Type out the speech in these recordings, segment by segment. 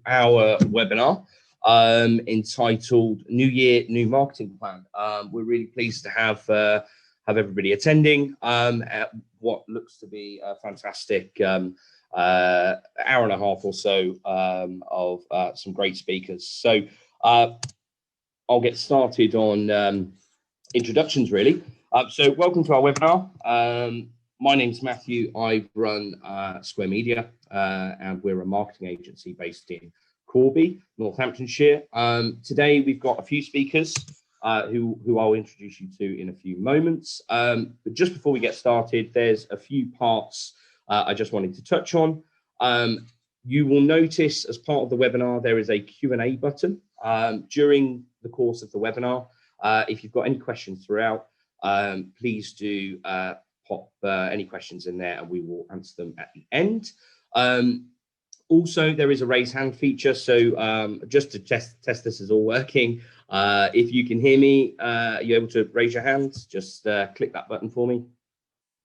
our webinar entitled New Year, New Marketing Plan. We're really pleased to have everybody attending at what looks to be a fantastic hour and a half or so of some great speakers. So I'll get started on introductions, really. So welcome to our webinar. My name's Matthew. I run Square Media, and we're a marketing agency based in Corby, Northamptonshire. Today we've got a few speakers who I'll introduce you to in a few moments. But just before we get started, there's a few parts I just wanted to touch on. You will notice as part of the webinar there is a Q&A button. During the course of the webinar, if you've got any questions throughout, please do pop any questions in there and we will answer them at the end. Also, there is a raise hand feature, so just to test this is all working. If you can hear me, are you able to raise your hand? Just click that button for me.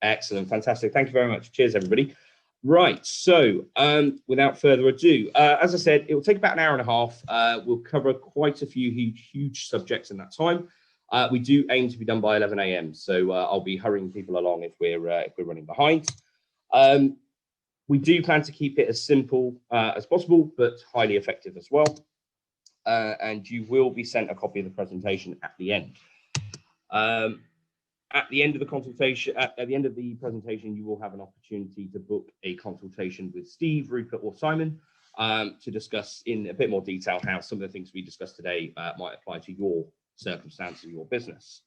Excellent, fantastic. Thank you very much. Cheers, everybody. Right, so without further ado, as I said, it will take about an hour and a half. We'll cover quite a few huge subjects in that time. We do aim to be done by 11 a.m. So I'll be hurrying people along if we're running behind. We do plan to keep it as simple as possible, but highly effective as well. And you will be sent a copy of the presentation at the end. At the end of the consultation, at the end of the presentation, you will have an opportunity to book a consultation with Steve, Rupert, or Simon to discuss in a bit more detail how some of the things we discussed today might apply to your circumstance of your business.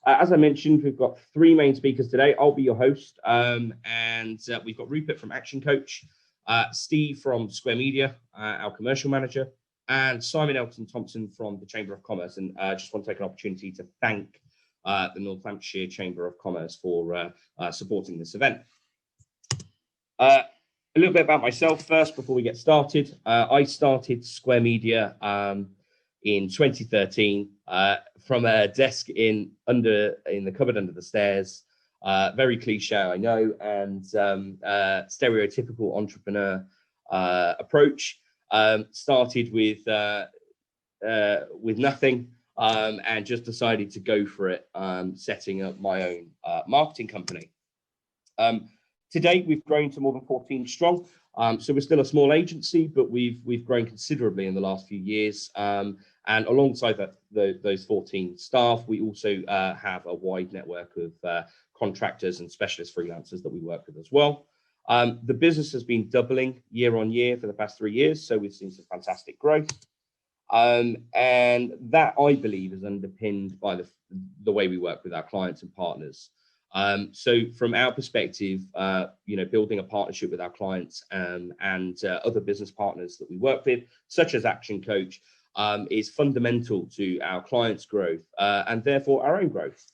As I mentioned, we've got three main speakers today. I'll be your host, and we've got Rupert from ActionCOACH, Steve from Square Media, our commercial manager, and Simon Elton Thompson from the Chamber of Commerce. And I just want to take an opportunity to thank the Northamptonshire Chamber of Commerce for supporting this event. A little bit about myself first before we get started. I started Square Media in 2013 from a desk in the cupboard under the stairs. Very cliche, I know, and stereotypical entrepreneur approach. Started with nothing and just decided to go for it, setting up my own marketing company. To date, we've grown to more than 14 strong. So we're still a small agency, but we've grown considerably in the last few years. And alongside those 14 staff, we also have a wide network of contractors and specialist freelancers that we work with as well. The business has been doubling year on year for the past 3 years, so we've seen some fantastic growth. And that, I believe, is underpinned by the way we work with our clients and partners. So from our perspective, building a partnership with our clients and other business partners that we work with, such as ActionCOACH, is fundamental to our clients' growth and therefore our own growth.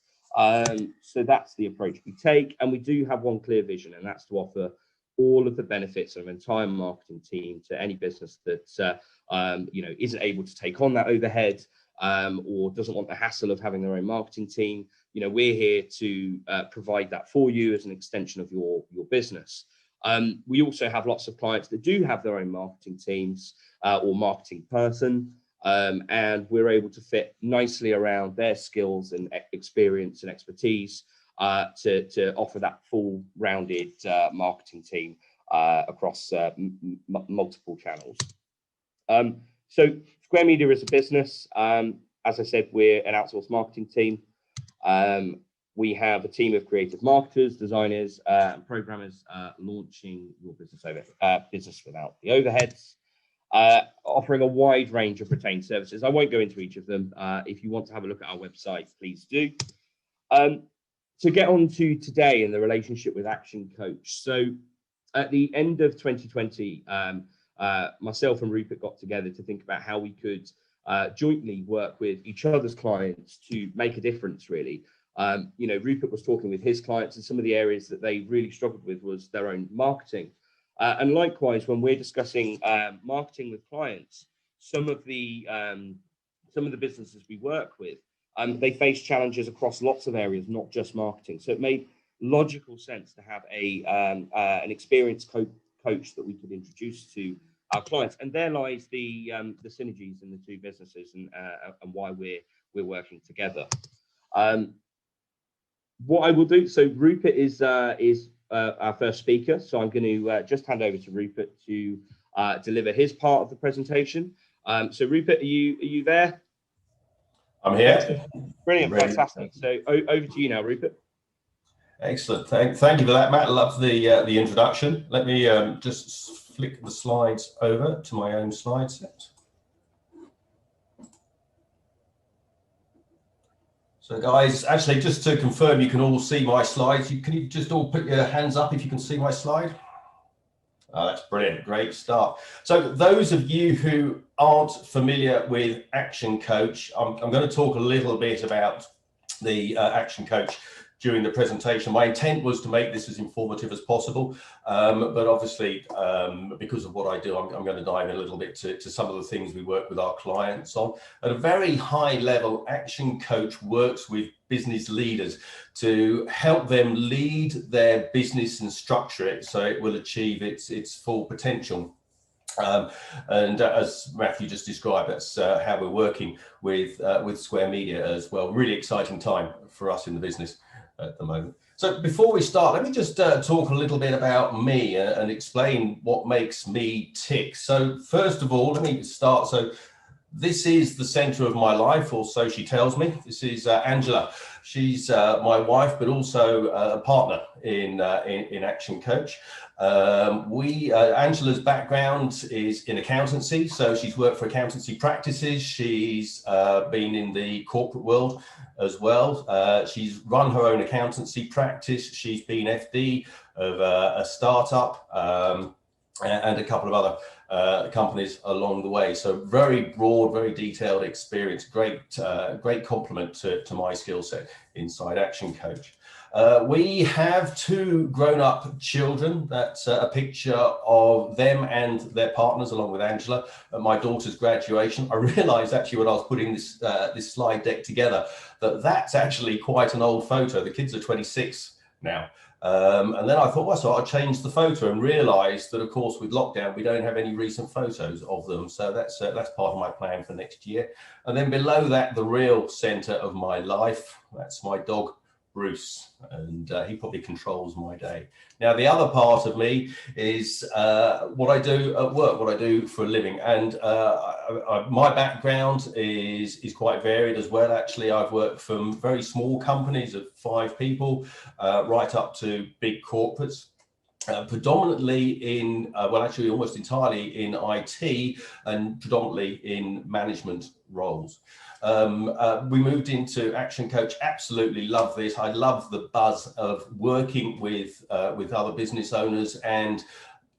So that's the approach we take, and we do have one clear vision, and that's to offer all of the benefits of an entire marketing team to any business that isn't able to take on that overhead or doesn't want the hassle of having their own marketing team. We're here to provide that for you as an extension of your business. We also have lots of clients that do have their own marketing teams or marketing person, and we're able to fit nicely around their skills and experience and expertise to offer that full rounded marketing team across multiple channels. So Square Media is a business. As I said, we're an outsourced marketing team. We have a team of creative marketers, designers, and programmers launching your business without the overheads, offering a wide range of retained services. I won't go into each of them. If you want to have a look at our website, please do. To get on to today and the relationship with ActionCOACH. So at the end of 2020, myself and Rupert got together to think about how we could jointly work with each other's clients to make a difference, really. Rupert was talking with his clients, and some of the areas that they really struggled with was their own marketing. And likewise, when we're discussing marketing with clients, some of the businesses we work with, they face challenges across lots of areas, not just marketing. So it made logical sense to have an experienced coach that we could introduce to our clients. And there lies the synergies in the two businesses, and why we're working together. What I will do, so Rupert is our first speaker, so I'm going to just hand over to Rupert to deliver his part of the presentation. So Rupert, are you there? I'm here. Excellent. Brilliant, fantastic. So over to you now, Rupert. Excellent. Thank you for that, Matt. I love the introduction. Let me just flick the slides over to my own slide set. So guys, actually, just to confirm, you can all see my slides. Can you just all put your hands up if you can see my slide? Oh, that's brilliant. Great start. So those of you who aren't familiar with ActionCOACH, I'm going to talk a little bit about the ActionCOACH during the presentation. My intent was to make this as informative as possible, but obviously, because of what I do, I'm going to dive in a little bit to some of the things we work with our clients on. At a very high level, ActionCOACH works with business leaders to help them lead their business and structure it so it will achieve its full potential. And as Matthew just described, that's how we're working with Square Media as well. Really exciting time for us in the business at the moment. So before we start, let me just talk a little bit about me and explain what makes me tick. So first of all, let me start. So this is the center of my life, or so she tells me. This is Angela. She's my wife, but also a partner in ActionCOACH. Angela's background is in accountancy, so she's worked for accountancy practices. She's been in the corporate world as well. She's run her own accountancy practice. She's been FD of a startup and a couple of other companies along the way. So very broad, very detailed experience. Great complement to my skill set inside ActionCOACH. We have two grown-up children. That's a picture of them and their partners along with Angela at my daughter's graduation. I realized actually when I was putting this slide deck together that that's actually quite an old photo. The kids are 26 now. And then I thought, well, so I'll change the photo, and realized that, of course, with lockdown, we don't have any recent photos of them. So that's part of my plan for next year. And then below that, the real center of my life, that's my dog, Bruce, and he probably controls my day. Now, the other part of me is what I do at work, what I do for a living. And my background is quite varied as well. Actually, I've worked from very small companies of 5 people right up to big corporates. Predominantly in, well, actually almost entirely in IT and predominantly in management roles. We moved into ActionCOACH. Absolutely love this. I love the buzz of working with other business owners and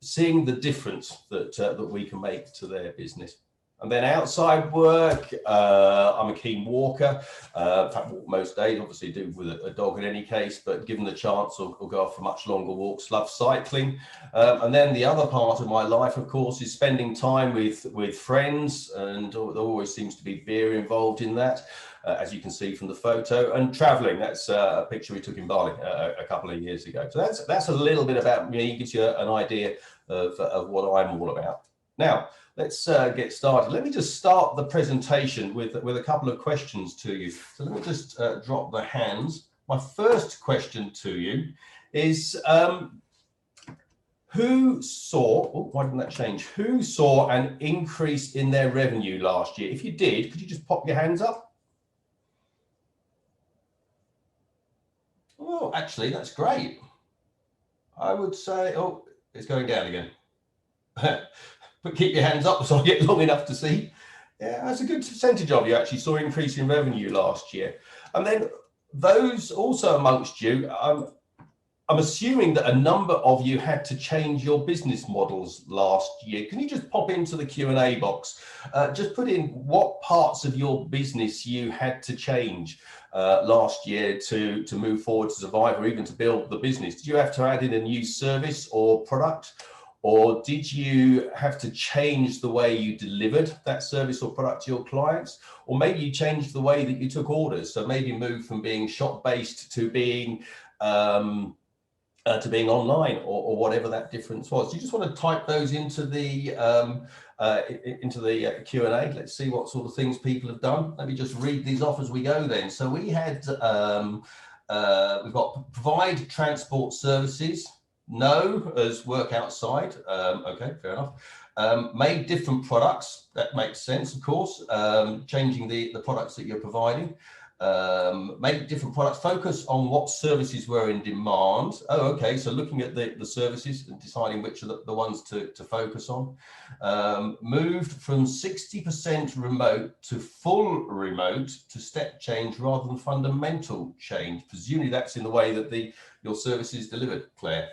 seeing the difference that we can make to their business. And then outside work, I'm a keen walker. In fact, walk most days, obviously do with a dog in any case, but given the chance, I'll go off for much longer walks. Love cycling. And then the other part of my life, of course, is spending time with friends, and there always seems to be beer involved in that, as you can see from the photo, and traveling. That's a picture we took in Bali a couple of years ago. So that's a little bit about me, gives you an idea of what I'm all about. Now, let's get started. Let me just start the presentation with a couple of questions to you. So let me just drop the hands. My first question to you is, who saw, oh, why didn't that change? Who saw an increase in their revenue last year? If you did, could you just pop your hands up? Oh, actually, that's great. I would say, oh, it's going down again. But keep your hands up so I get long enough to see. Yeah, that's a good percentage of you actually saw an increase in revenue last year. And then those also amongst you, I'm assuming that a number of you had to change your business models last year. Can you just pop into the Q&A box? Just put in what parts of your business you had to change last year to move forward, to survive, or even to build the business. Did you have to add in a new service or product? Or did you have to change the way you delivered that service or product to your clients? Or maybe you changed the way that you took orders. So maybe moved from being shop-based to being to being online, or whatever that difference was. Do you just want to type those into the Q&A? Let's see what sort of things people have done. Let me just read these off as we go then. So we had, we've got provide transport services, no, as work outside. Okay, fair enough. Made different products, that makes sense, of course. Changing the products that you're providing. Make different products, focus on what services were in demand. Oh, okay, so looking at the services and deciding which are the ones to focus on. Moved from 60% remote to full remote to step change rather than fundamental change. Presumably that's in the way that your service is delivered, Claire.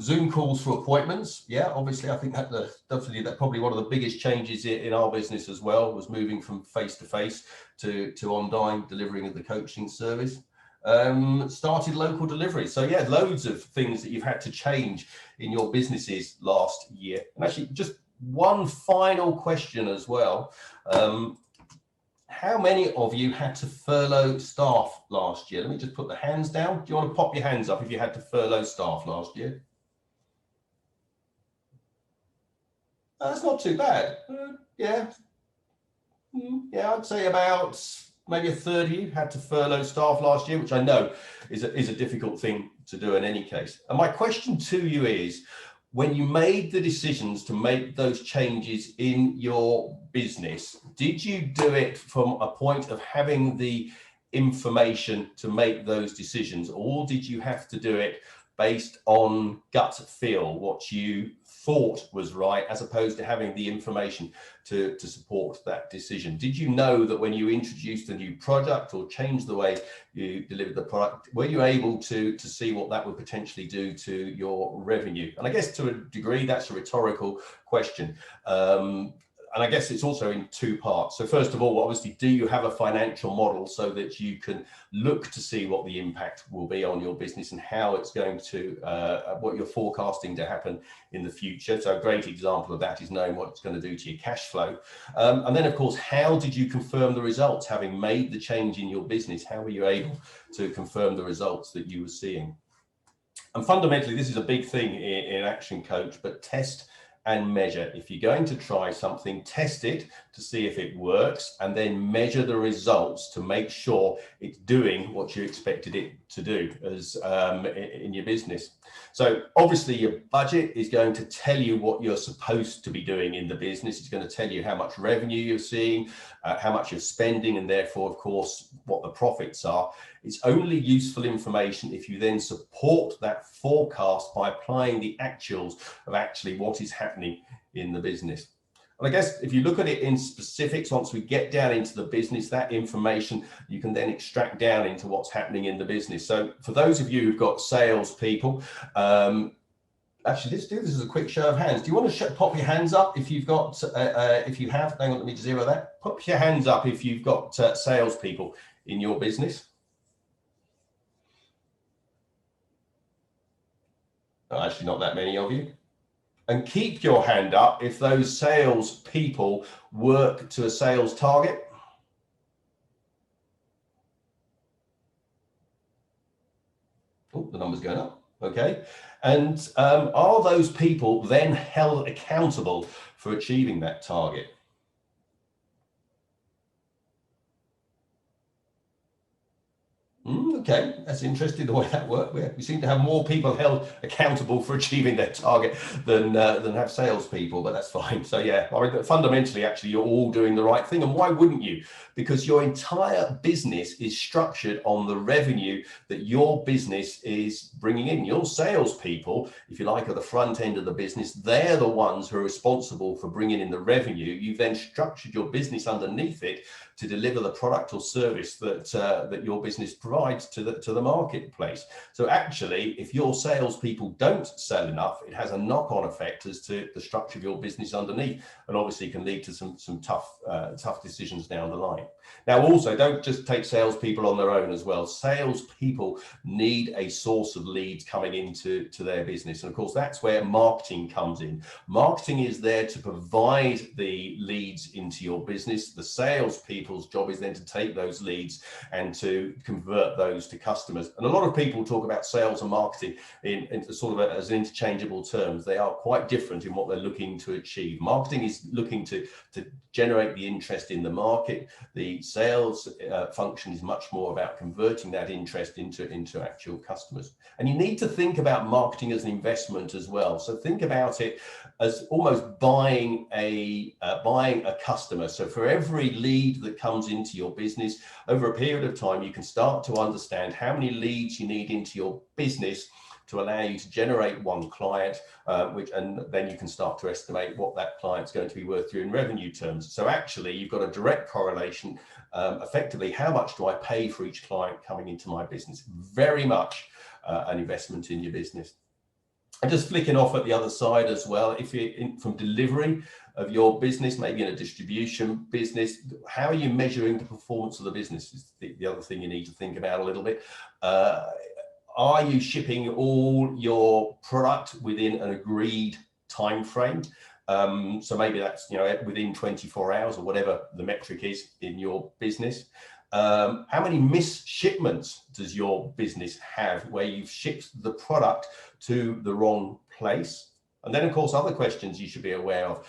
Zoom calls for appointments. Yeah, obviously, I think that definitely that probably one of the biggest changes in our business as well was moving from face-to-face to online delivering of the coaching service. Started local delivery. So yeah, loads of things that you've had to change in your businesses last year. And actually, just one final question as well. How many of you had to furlough staff last year? Let me just put the hands down. Do you want to pop your hands up if you had to furlough staff last year? That's not too bad. Yeah. Yeah, I'd say about maybe a third of you had to furlough staff last year, which I know is a difficult thing to do in any case. And my question to you is, when you made the decisions to make those changes in your business, did you do it from a point of having the information to make those decisions, or did you have to do it based on gut feel, what you thought was right, as opposed to having the information to support that decision? Did you know that when you introduced a new product or changed the way you delivered the product, were you able to see what that would potentially do to your revenue? And I guess to a degree, that's a rhetorical question. And I guess it's also in two parts. So first of all, obviously, do you have a financial model so that you can look to see what the impact will be on your business and how it's going to, what you're forecasting to happen in the future? So a great example of that is knowing what it's going to do to your cash flow. And then, of course, how did you confirm the results? Having made the change in your business, how were you able to confirm the results that you were seeing? And fundamentally, this is a big thing in Action Coach, but test and measure. If you're going to try something, test it to see if it works, and then measure the results to make sure it's doing what you expected it to do as in your business. So obviously your budget is going to tell you what you're supposed to be doing in the business. It's going to tell you how much revenue you're seeing, how much you're spending, and therefore, of course, what the profits are. It's only useful information if you then support that forecast by applying the actuals of actually what is happening in the business. And I guess if you look at it in specifics, once we get down into the business, that information you can then extract down into what's happening in the business. So for those of you who've got salespeople, actually, let's do this as a quick show of hands. Do you want to pop your hands up if you've got, if you have, hang on, let me zero that. Pop your hands up if you've got salespeople in your business. Oh, actually, not that many of you. And keep your hand up if those sales people work to a sales target. Oh, the number's going up. Okay. And are those people then held accountable for achieving that target? Okay, that's interesting the way that worked. We seem to have more people held accountable for achieving their target than have salespeople, but that's fine. So yeah, fundamentally, actually, you're all doing the right thing. And why wouldn't you? Because your entire business is structured on the revenue that your business is bringing in. Your salespeople, if you like, are the front end of the business. They're the ones who are responsible for bringing in the revenue. You've then structured your business underneath it to deliver the product or service that your business provides to the marketplace. So actually, if your salespeople don't sell enough, it has a knock-on effect as to the structure of your business underneath, and obviously can lead to some tough decisions down the line. Now, also, don't just take salespeople on their own as well. Salespeople need a source of leads coming into their business, and of course, that's where marketing comes in. Marketing is there to provide the leads into your business. The salespeople's job is then to take those leads and to convert those those to customers. And a lot of people talk about sales and marketing in sort of as interchangeable terms. They are quite different in what they're looking to achieve. Marketing is looking to generate the interest in the market. The sales function is much more about converting that interest into actual customers. And you need to think about marketing as an investment as well. So think about it as almost buying a customer. So for every lead that comes into your business, over a period of time, you can start to understand how many leads you need into your business to allow you to generate one client, and then you can start to estimate what that client's going to be worth you in revenue terms. So actually, you've got a direct correlation. Effectively, how much do I pay for each client coming into my business? Very much an investment in your business. And just flicking off at the other side as well, if you're from delivery of your business, maybe in a distribution business, how are you measuring the performance of the business is the other thing you need to think about a little bit. Are you shipping all your product within an agreed time frame? So maybe that's within 24 hours or whatever the metric is in your business. How many missed shipments does your business have where you've shipped the product to the wrong place? And then, of course, other questions you should be aware of.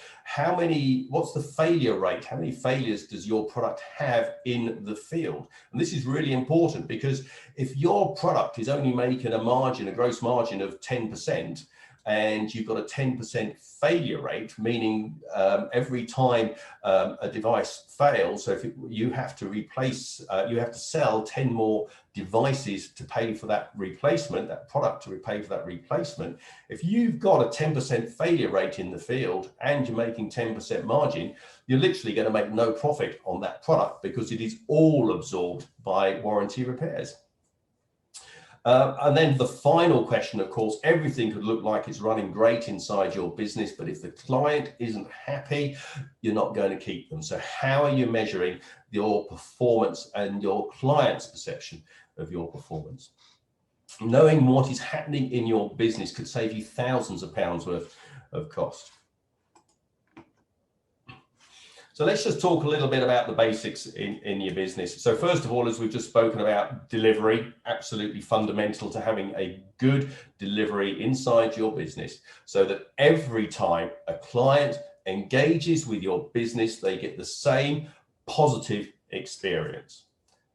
What's the failure rate? How many failures does your product have in the field? And this is really important, because if your product is only making a gross margin of 10%, and you've got a 10% failure rate, meaning every time a device fails, so if you have to sell 10 more devices to pay for that replacement, that product to pay for that replacement. If you've got a 10% failure rate in the field and you're making 10% margin, you're literally going to make no profit on that product, because it is all absorbed by warranty repairs. And then the final question, of course, everything could look like it's running great inside your business, but if the client isn't happy, you're not going to keep them. So how are you measuring your performance and your client's perception of your performance? Knowing what is happening in your business could save you thousands of pounds worth of cost. So let's just talk a little bit about the basics in your business. So first of all, as we've just spoken about, delivery, absolutely fundamental to having a good delivery inside your business, so that every time a client engages with your business, they get the same positive experience.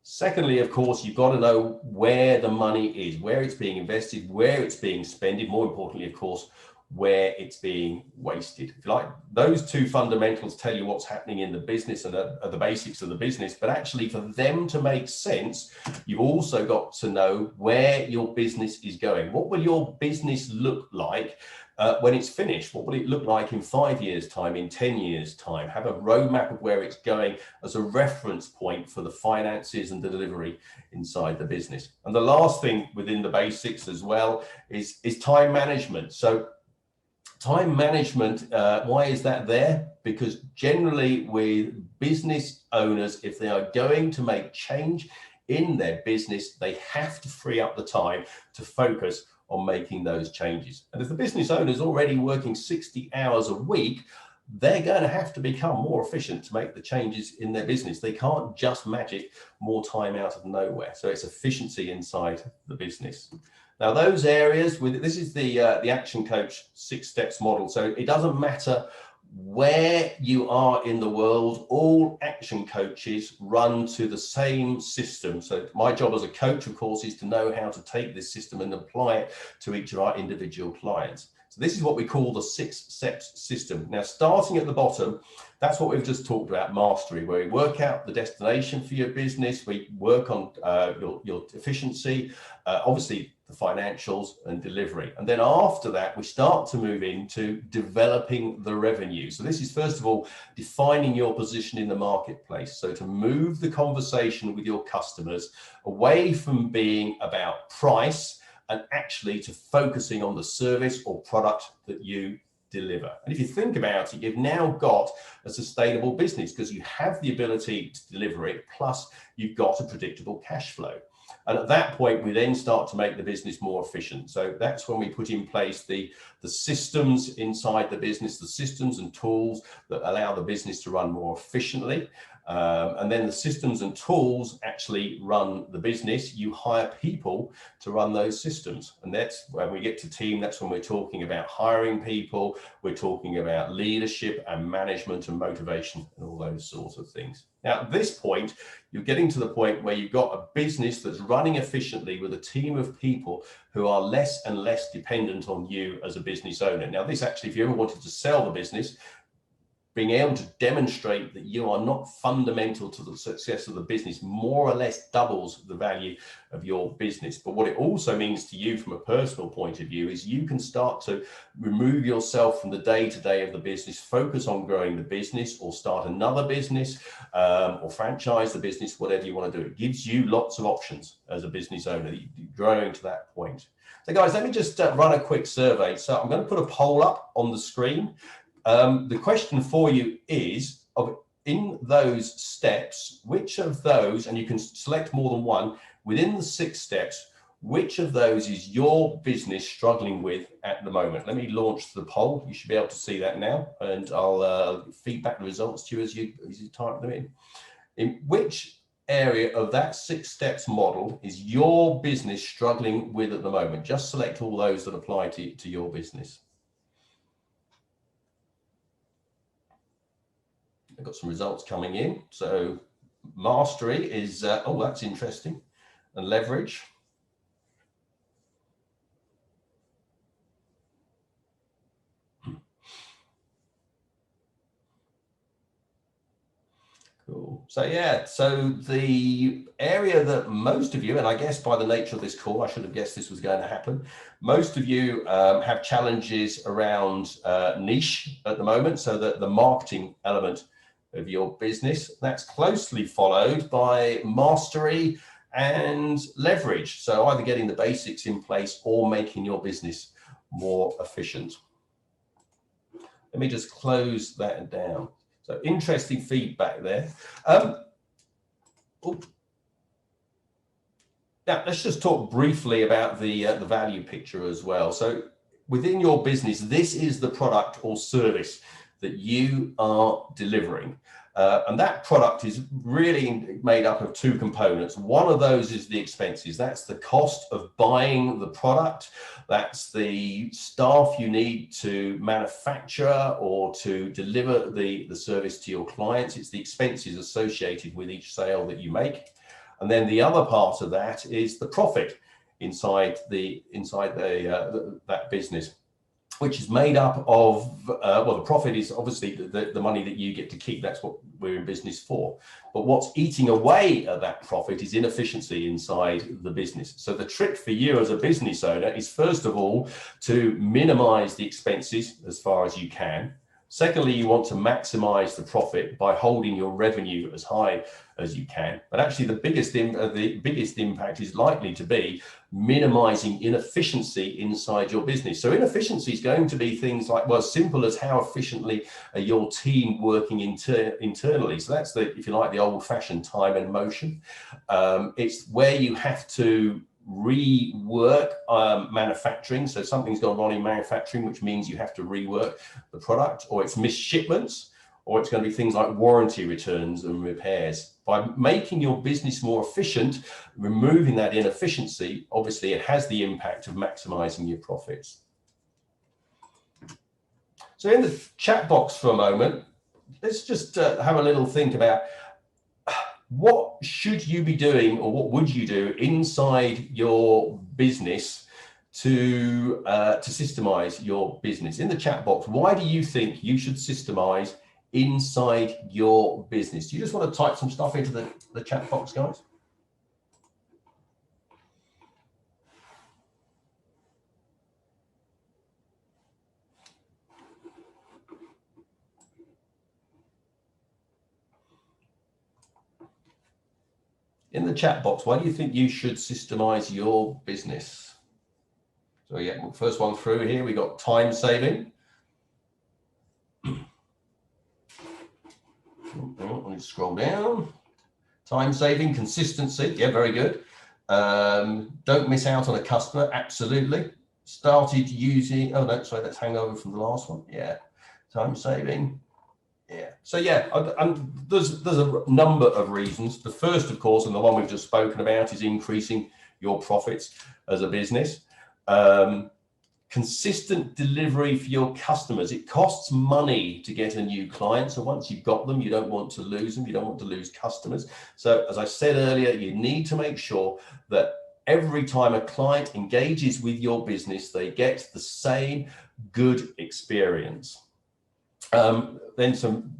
Secondly, of course, you've got to know where the money is, where it's being invested, where it's being spent, more importantly, of course, where it's being wasted. If you like, those two fundamentals tell you what's happening in the business and are the basics of the business. But actually, for them to make sense, you've also got to know where your business is going. What will your business look like when it's finished? What will it look like in 5 years' time, in 10 years' time? Have a roadmap of where it's going as a reference point for the finances and the delivery inside the business. And the last thing within the basics as well is time management. So time management, why is that there? Because generally with business owners, if they are going to make change in their business, they have to free up the time to focus on making those changes. And if the business owner is already working 60 hours a week, they're going to have to become more efficient to make the changes in their business. They can't just magic more time out of nowhere. So it's efficiency inside the business. Now, those areas, this is the Action Coach 6 steps model. So it doesn't matter where you are in the world, all action coaches run to the same system. So my job as a coach, of course, is to know how to take this system and apply it to each of our individual clients. So this is what we call the 6 steps system. Now, starting at the bottom, that's what we've just talked about, mastery, where we work out the destination for your business. We work on your efficiency, obviously the financials and delivery. And then after that, we start to move into developing the revenue. So this is, first of all, defining your position in the marketplace. So to move the conversation with your customers away from being about price and actually to focusing on the service or product that you deliver. And if you think about it, you've now got a sustainable business because you have the ability to deliver it, plus you've got a predictable cash flow. And at that point, we then start to make the business more efficient. So that's when we put in place the systems inside the business, the systems and tools that allow the business to run more efficiently. And then the systems and tools actually run the business. You hire people to run those systems. And that's when we get to team, that's when we're talking about hiring people, we're talking about leadership and management and motivation and all those sorts of things. Now, at this point, you're getting to the point where you've got a business that's running efficiently with a team of people who are less and less dependent on you as a business owner. Now, this actually, if you ever wanted to sell the business, being able to demonstrate that you are not fundamental to the success of the business more or less doubles the value of your business. But what it also means to you from a personal point of view is you can start to remove yourself from the day-to-day of the business, focus on growing the business or start another business or franchise the business, whatever you want to do. It gives you lots of options as a business owner, growing to that point. So guys, let me just run a quick survey. So I'm going to put a poll up on the screen. The question for you is, in those steps, which of those, and you can select more than one, within the 6 steps, which of those is your business struggling with at the moment? Let me launch the poll. You should be able to see that now, and I'll feed back the results to you as you type them in. In which area of that 6 steps model is your business struggling with at the moment? Just select all those that apply to your business. I've got some results coming in. So mastery is, oh, that's interesting. And leverage. Cool. So yeah, so the area that most of you, and I guess by the nature of this call, I should have guessed this was going to happen. Most of you have challenges around niche at the moment. So that the marketing element of your business, that's closely followed by mastery and leverage. So either getting the basics in place or making your business more efficient. Let me just close that down. So interesting feedback there. Now let's just talk briefly about the value picture as well. So within your business, this is the product or service that you are delivering. And that product is really made up of 2 components. One of those is the expenses. That's the cost of buying the product. That's the staff you need to manufacture or to deliver the service to your clients. It's the expenses associated with each sale that you make. And then the other part of that is the profit inside that business, which is made up of, well, the profit is obviously the money that you get to keep. That's what we're in business for. But what's eating away at that profit is inefficiency inside the business. So the trick for you as a business owner is, first of all, to minimize the expenses as far as you can. Secondly, you want to maximize the profit by holding your revenue as high as you can. But actually, the biggest impact is likely to be minimizing inefficiency inside your business. So inefficiency is going to be things like, well, simple as how efficiently are your team working internally. So that's the, if you like, the old-fashioned time and motion. It's where you have to rework manufacturing. So something's gone wrong in manufacturing, which means you have to rework the product, or it's missed shipments, or it's going to be things like warranty returns and repairs. By making your business more efficient, removing that inefficiency, obviously it has the impact of maximizing your profits. So in the chat box for a moment, let's just have a little think about what should you be doing, or what would you do inside your business to systemize your business? In the chat box, why do you think you should systemize inside your business? Do you just want to type some stuff into the chat box, guys? In the chat box, why do you think you should systemize your business? So yeah, first one through here, we got time saving. Let me scroll down. Time saving, consistency. Yeah, very good. Don't miss out on a customer. Absolutely. Started using, oh no, sorry, that's hangover from the last one. Yeah. Time saving. Yeah. So yeah, and there's a number of reasons. The first, of course, and the one we've just spoken about, is increasing your profits as a business. Consistent delivery for your customers. It costs money to get a new client. So once you've got them, you don't want to lose them. You don't want to lose customers. So as I said earlier, you need to make sure that every time a client engages with your business, they get the same good experience. Then some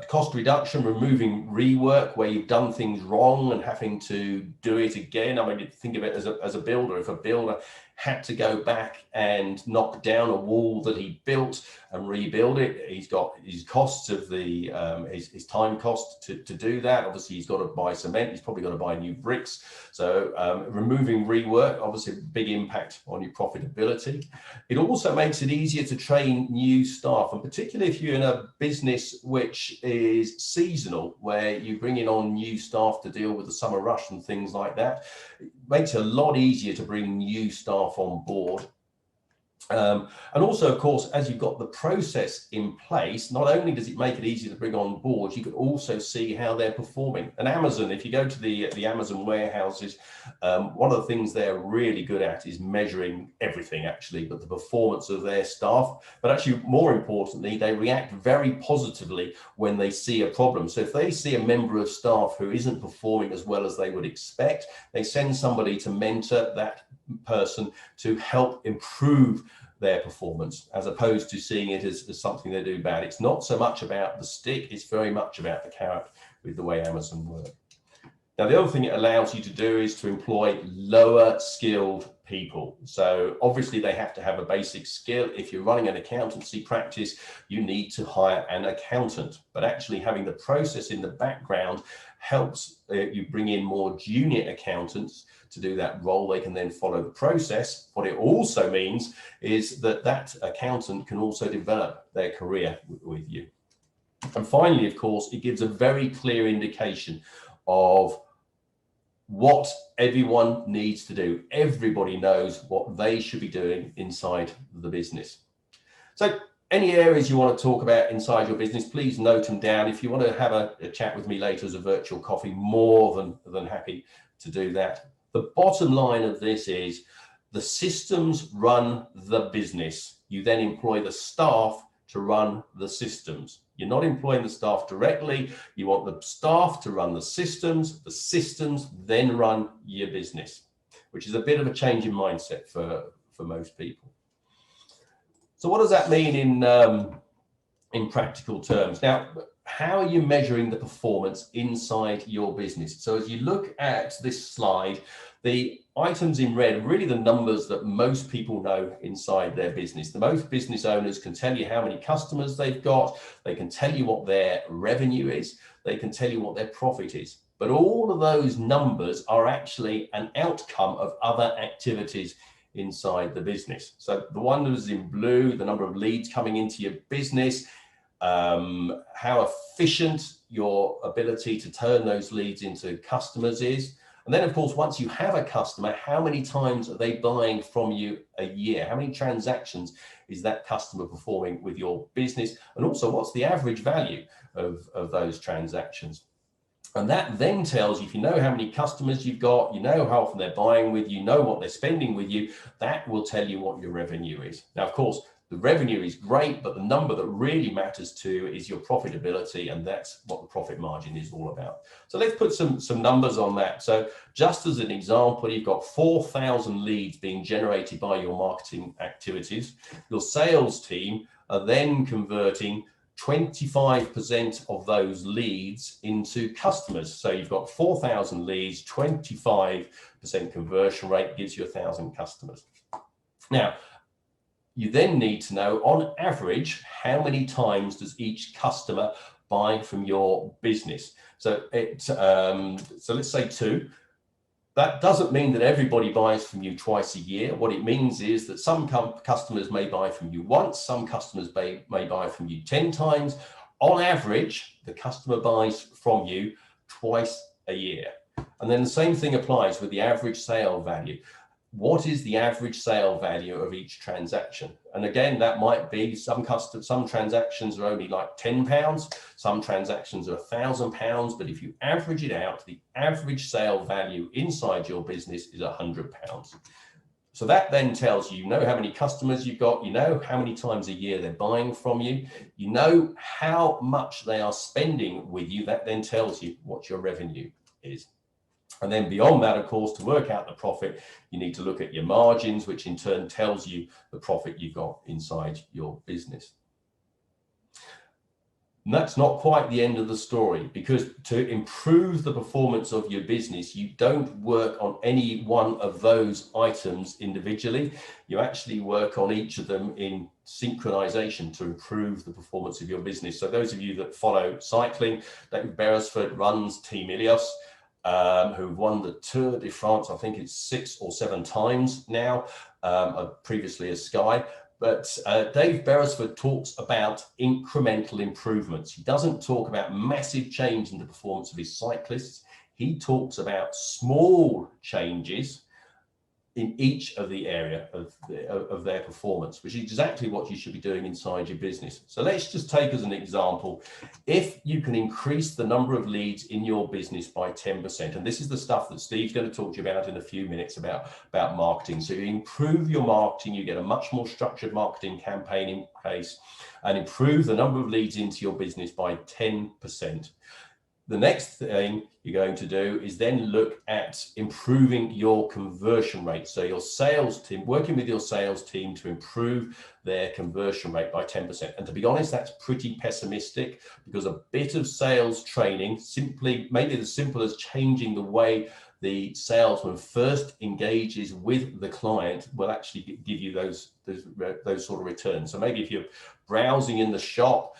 cost reduction, removing rework where you've done things wrong and having to do it again. I mean, think of it as a builder. If a builder had to go back and knock down a wall that he built and rebuild it, he's got his costs of the his time cost to do that. Obviously, he's got to buy cement. He's probably got to buy new bricks. So removing rework, obviously, a big impact on your profitability. It also makes it easier to train new staff, and particularly if you're in a business which is seasonal, where you bring in on new staff to deal with the summer rush and things like that. It makes it a lot easier to bring new staff on board. And also, of course, as you've got the process in place, not only does it make it easier to bring on board, you can also see how they're performing. And Amazon, if you go to the Amazon warehouses, one of the things they're really good at is measuring everything, actually, but the performance of their staff. But actually, more importantly, they react very positively when they see a problem. So if they see a member of staff who isn't performing as well as they would expect, they send somebody to mentor that person to help improve their performance, as opposed to seeing it as something they do bad. It's not so much about the stick, it's very much about the carrot with the way Amazon works. Now, the other thing it allows you to do is to employ lower skilled people. So obviously they have to have a basic skill. If you're running an accountancy practice, you need to hire an accountant, but actually having the process in the background helps you bring in more junior accountants to do that role. They can then follow the process. What it also means is that that accountant can also develop their career with you. And finally, of course, it gives a very clear indication of what everyone needs to do. Everybody knows what they should be doing inside the business. So any areas you want to talk about inside your business, please note them down. If you want to have a chat with me later as a virtual coffee, more than happy to do that. The bottom line of this is the systems run the business. You then employ the staff to run the systems. You're not employing the staff directly. You want the staff to run the systems then run your business, which is a bit of a change in mindset for most people. So what does that mean in practical terms? Now, how are you measuring the performance inside your business? So as you look at this slide, the items in red are really the numbers that most people know inside their business. The most business owners can tell you how many customers they've got. They can tell you what their revenue is. They can tell you what their profit is. But all of those numbers are actually an outcome of other activities inside the business. So the one that is in blue, the number of leads coming into your business, how efficient your ability to turn those leads into customers is. And then, of course, once you have a customer, how many times are they buying from you a year? How many transactions is that customer performing with your business? And also, what's the average value of those transactions? And that then tells you, if you know how many customers you've got, you know how often they're buying with you, know what they're spending with you, that will tell you what your revenue is. Now, of course, the revenue is great, but the number that really matters too is your profitability, and that's what the profit margin is all about. So let's put some numbers on that. So just as an example, you've got 4,000 leads being generated by your marketing activities. Your sales team are then converting 25% of those leads into customers. So you've got 4,000 leads, 25% conversion rate gives you 1,000 customers. Now, you then need to know, on average, how many times does each customer buy from your business? So let's say 2. That doesn't mean that everybody buys from you twice a year. What it means is that some customers may buy from you once, some customers may buy from you 10 times. On average, the customer buys from you twice a year. And then the same thing applies with the average sale value. What is the average sale value of each transaction? And again, that might be some transactions are only like £10, some transactions are £1,000, but if you average it out, the average sale value inside your business is £100. So that then tells you, you know how many customers you've got, you know how many times a year they're buying from you, you know how much they are spending with you. That then tells you what your revenue is. And then beyond that, of course, to work out the profit, you need to look at your margins, which in turn tells you the profit you've got inside your business. And that's not quite the end of the story, because to improve the performance of your business, you don't work on any one of those itunes individually. You actually work on each of them in synchronization to improve the performance of your business. So those of you that follow cycling, David Beresford runs Team Ilios, who've won the Tour de France, I think it's 6 or 7 times now, previously as Sky. But Dave Beresford talks about incremental improvements. He doesn't talk about massive change in the performance of his cyclists. He talks about small changes in each of the area of their performance, which is exactly what you should be doing inside your business. So let's just take as an example, if you can increase the number of leads in your business by 10%, and this is the stuff that Steve's going to talk to you about in a few minutes about marketing. So you improve your marketing, you get a much more structured marketing campaign in place, and improve the number of leads into your business by 10%. The next thing you're going to do is then look at improving your conversion rate. So your sales team, working with your sales team to improve their conversion rate by 10%. And to be honest, that's pretty pessimistic, because a bit of sales training, maybe as simple as changing the way the salesman first engages with the client, will actually give you those sort of returns. So maybe if you're browsing in the shop,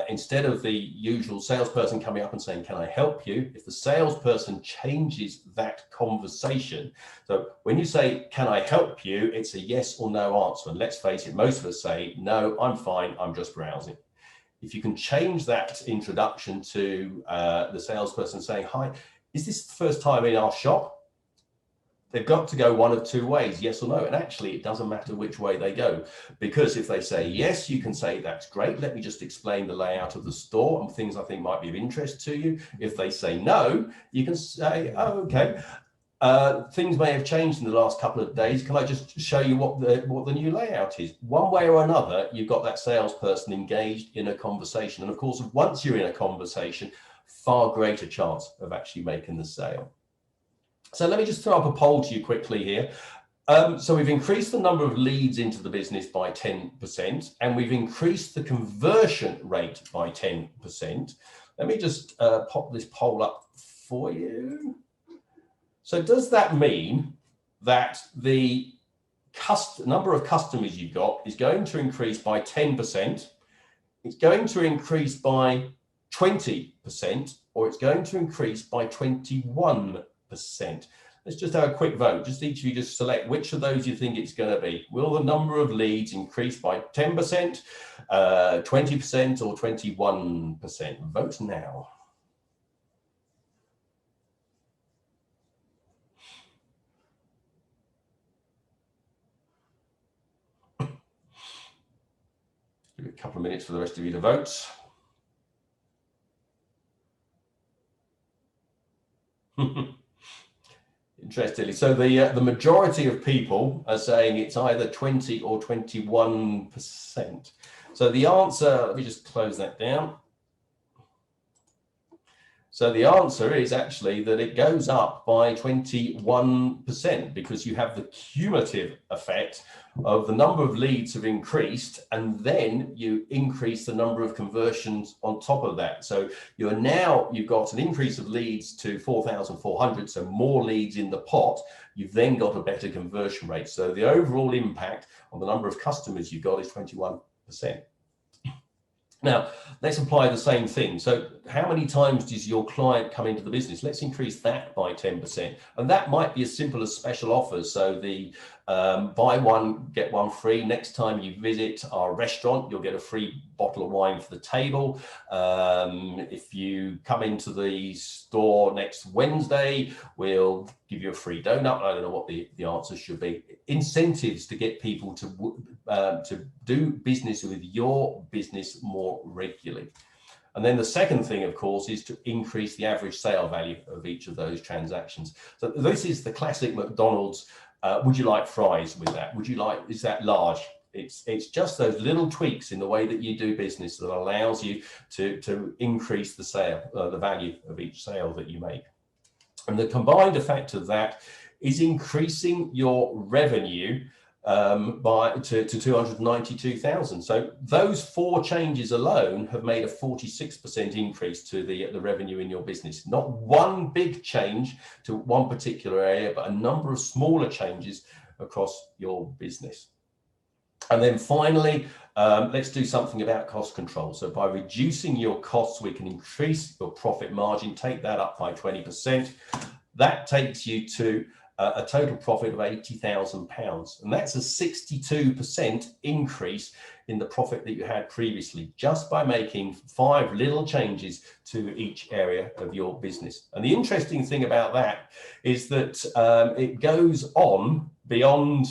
instead of the usual salesperson coming up and saying, "Can I help you?" if the salesperson changes that conversation. So when you say, "Can I help you?" it's a yes or no answer. And let's face it, most of us say, "No, I'm fine, I'm just browsing." If you can change that introduction to the salesperson saying, "Hi, is this the first time in our shop?" They've got to go one of 2 ways, yes or no. And actually, it doesn't matter which way they go, because if they say yes, you can say, "That's great. Let me just explain the layout of the store and things I think might be of interest to you." If they say no, you can say, "Oh, okay. Things may have changed in the last couple of days. Can I just show you what the new layout is?" One way or another, you've got that salesperson engaged in a conversation. And of course, once you're in a conversation, far greater chance of actually making the sale. So let me just throw up a poll to you quickly here. So we've increased the number of leads into the business by 10%, and we've increased the conversion rate by 10%. Let me just pop this poll up for you. So does that mean that the number of customers you've got is going to increase by 10%, it's going to increase by 20%, or it's going to increase by 21%? Let's just have a quick vote. Just each of you just select which of those you think it's going to be. Will the number of leads increase by 10%, 20%, or 21%? Vote now. Give it a couple of minutes for the rest of you to vote. Interestingly, so the majority of people are saying it's either 20 or 21%. So the answer, let me just close that down. So the answer is actually that it goes up by 21%, because you have the cumulative effect of the number of leads have increased, and then you increase the number of conversions on top of that. So you've got an increase of leads to 4,400, so more leads in the pot. You've then got a better conversion rate. So the overall impact on the number of customers you've got is 21%. Now, let's apply the same thing. So how many times does your client come into the business? Let's increase that by 10%. And that might be as simple as special offers. So the Buy one, get one free. Next time you visit our restaurant, you'll get a free bottle of wine for the table. If you come into the store next Wednesday, we'll give you a free donut. I don't know what the answer should be. Incentives to get people to do business with your business more regularly. And then the second thing, of course, is to increase the average sale value of each of those transactions. So this is the classic McDonald's. Would you like fries with that? Would you like, is that large? It's just those little tweaks in the way that you do business that allows you to increase the sale, the value of each sale that you make. And the combined effect of that is increasing your revenue to 292,000. So those 4 changes alone have made a 46% increase to the revenue in your business. Not one big change to one particular area, but a number of smaller changes across your business. And then finally, let's do something about cost control. So by reducing your costs, we can increase your profit margin, take that up by 20%. That takes you to a total profit of £80,000. And that's a 62% increase in the profit that you had previously, just by making 5 little changes to each area of your business. And the interesting thing about that is that it goes on beyond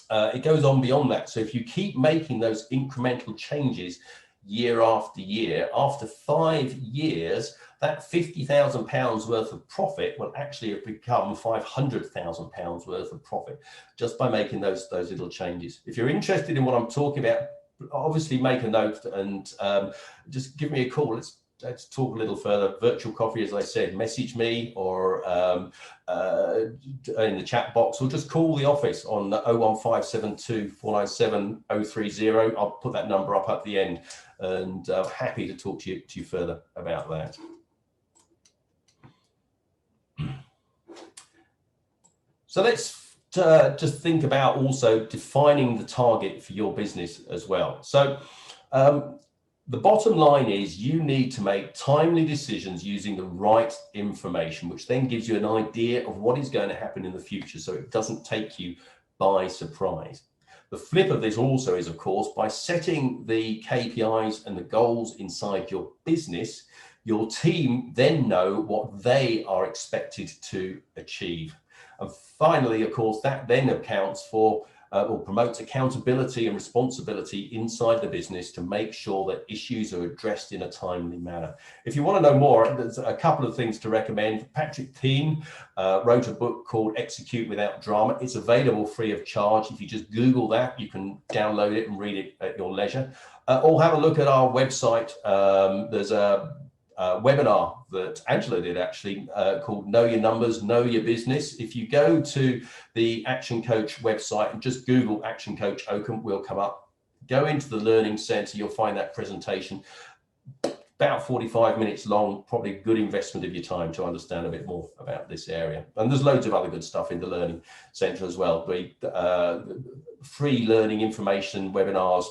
that. So if you keep making those incremental changes year after year, after 5 years, that £50,000 worth of profit will actually have become £500,000 worth of profit just by making those little changes. If you're interested in what I'm talking about, obviously make a note and just give me a call. Let's talk a little further. Virtual coffee, as I said, message me or in the chat box, or just call the office on 01572 497 030. I'll put that number up at the end, and I'm happy to talk to you further about that. So let's just think about also defining the target for your business as well. So the bottom line is you need to make timely decisions using the right information, which then gives you an idea of what is going to happen in the future, so it doesn't take you by surprise. The flip of this also is, of course, by setting the KPIs and the goals inside your business, your team then know what they are expected to achieve. And finally, of course, that then accounts for or promotes accountability and responsibility inside the business to make sure that issues are addressed in a timely manner. If you want to know more, there's a couple of things to recommend. Patrick Thiem wrote a book called Execute Without Drama. It's available free of charge. If you just Google that, you can download it and read it at your leisure. Or have a look at our website. There's a webinar that Angela did actually called Know Your Numbers, Know Your Business. If you go to the ActionCOACH website and just Google ActionCOACH Oakham, will come up. Go into the Learning Centre, you'll find that presentation. About 45 minutes long, probably a good investment of your time to understand a bit more about this area. And there's loads of other good stuff in the Learning Centre as well. Free learning information, webinars,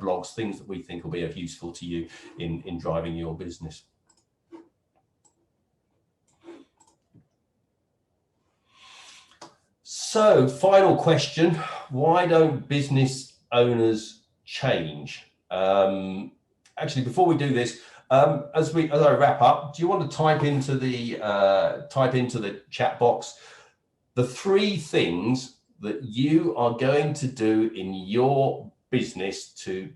blogs, things that we think will be of useful to you in driving your business. So, final question, why don't business owners change? Actually, before we do this, as I wrap up, do you want to type into the chat box the 3 things that you are going to do in your business to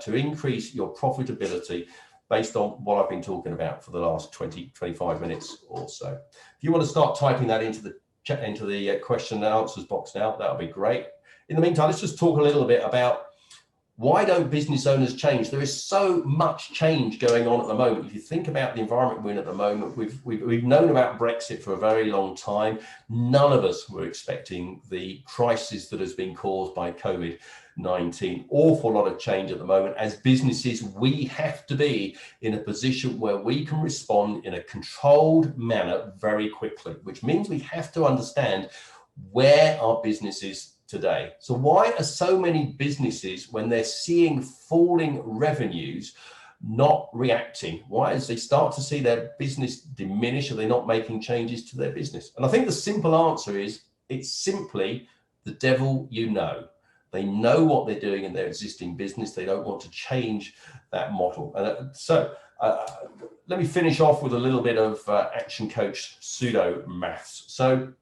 increase your profitability based on what I've been talking about for the last 20-25 minutes or so? If you want to start typing that into the question and answers box now, that'll be great. In the meantime, let's just talk a little bit about why don't business owners change? There is so much change going on at the moment. If you think about the environment we're in at the moment, we've known about Brexit for a very long time. None of us were expecting the crisis that has been caused by COVID-19. Awful lot of change at the moment. As businesses, we have to be in a position where we can respond in a controlled manner very quickly, which means we have to understand where our business is today. So why are so many businesses, when they're seeing falling revenues, not reacting? Why, as they start to see their business diminish, are they not making changes to their business? And I think the simple answer is It's simply the devil you know. They know what they're doing in their existing business. They don't want to change that model. Let me finish off with a little bit of Action Coach pseudo maths. So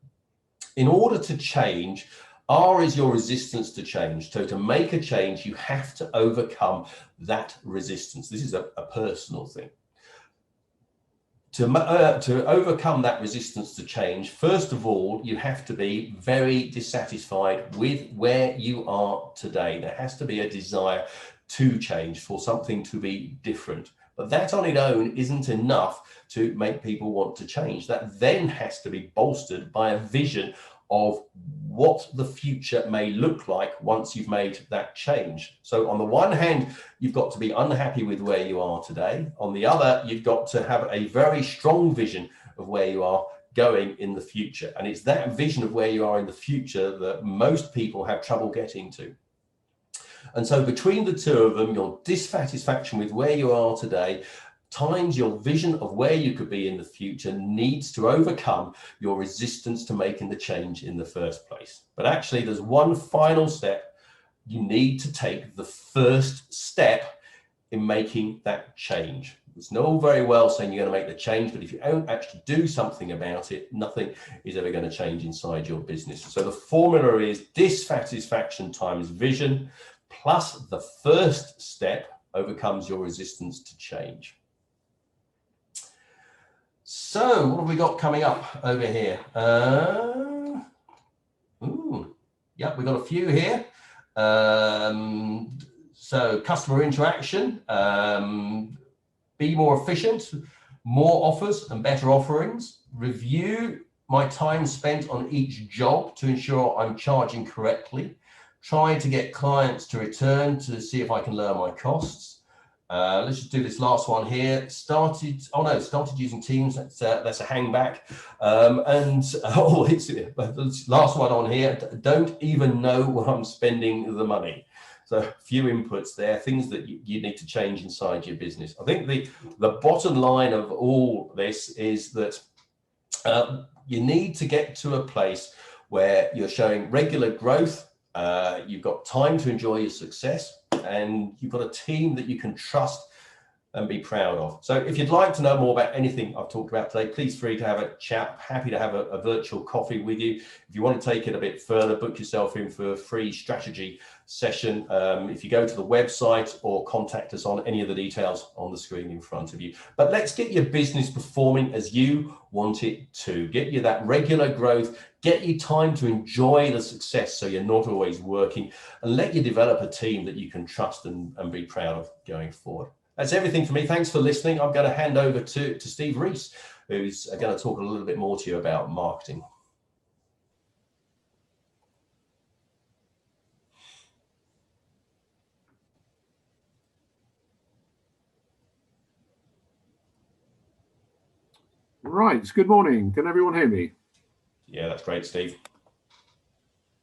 in order to change, R is your resistance to change. So to make a change, you have to overcome that resistance. This is a personal thing. To overcome that resistance to change, first of all, you have to be very dissatisfied with where you are today. There has to be a desire to change, for something to be different. But that on its own isn't enough to make people want to change. That then has to be bolstered by a vision of what the future may look like once you've made that change. So on the one hand, you've got to be unhappy with where you are today. On the other, you've got to have a very strong vision of where you are going in the future. And it's that vision of where you are in the future that most people have trouble getting to. And so between the two of them, your dissatisfaction with where you are today times your vision of where you could be in the future needs to overcome your resistance to making the change in the first place. But actually, there's one final step. You need to take the first step in making that change. It's all very well saying you're going to make the change, but if you don't actually do something about it, nothing is ever going to change inside your business. So the formula is dissatisfaction times vision plus the first step overcomes your resistance to change. So what have we got coming up over here? Yeah, we've got a few here. So customer interaction, be more efficient, more offers and better offerings, review my time spent on each job to ensure I'm charging correctly, trying to get clients to return to see if I can lower my costs. Let's just do this last one here. Started using Teams. That's a hangback. It's last one on here. Don't even know where I'm spending the money. So a few inputs there, things that you need to change inside your business. I think the bottom line of all this is that you need to get to a place where you're showing regular growth. You've got time to enjoy your success, and you've got a team that you can trust and be proud of. So if you'd like to know more about anything I've talked about today, please feel free to have a chat. Happy to have a virtual coffee with you. If you want to take it a bit further, book yourself in for a free strategy session. If you go to the website or contact us on any of the details on the screen in front of you. But let's get your business performing as you want it to. Get you that regular growth, get you time to enjoy the success so you're not always working, and let you develop a team that you can trust and be proud of going forward. That's everything for me. Thanks for listening. I'm going to hand over to Steve Reese, who's going to talk a little bit more to you about marketing. Right, good morning. Can everyone hear me? Yeah, that's great, Steve.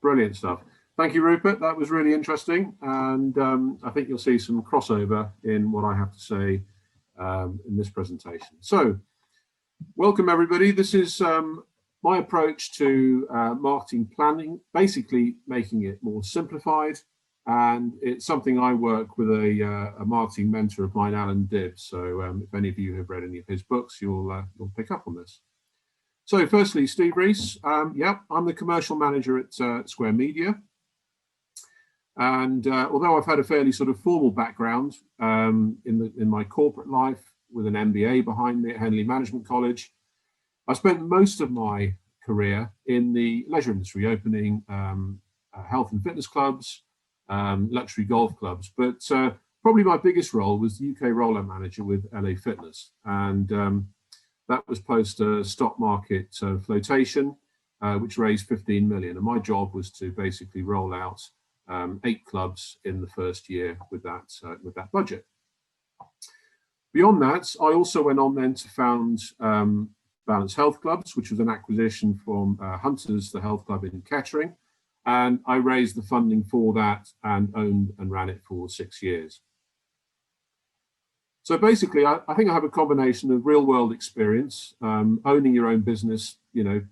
Brilliant stuff. Thank you, Rupert. That was really interesting. And I think you'll see some crossover in what I have to say in this presentation. So welcome, everybody. This is my approach to marketing planning, basically making it more simplified. And it's something I work with a marketing mentor of mine, Alan Dibbs. So if any of you have read any of his books, you'll pick up on this. So firstly, Steve Reese. Yeah, I'm the commercial manager at Square Media. And although I've had a fairly sort of formal background in my corporate life with an MBA behind me at Henley Management College, I spent most of my career in the leisure industry, opening health and fitness clubs, luxury golf clubs. But probably my biggest role was the UK rollout manager with LA Fitness. And that was post stock market flotation, which raised 15 million. And my job was to basically roll out 8 clubs in the first year with that budget. Beyond that, I also went on then to found Balance Health Clubs, which was an acquisition from Hunters, the health club in Kettering. And I raised the funding for that and owned and ran it for 6 years. So basically, I think I have a combination of real world experience, owning your own business,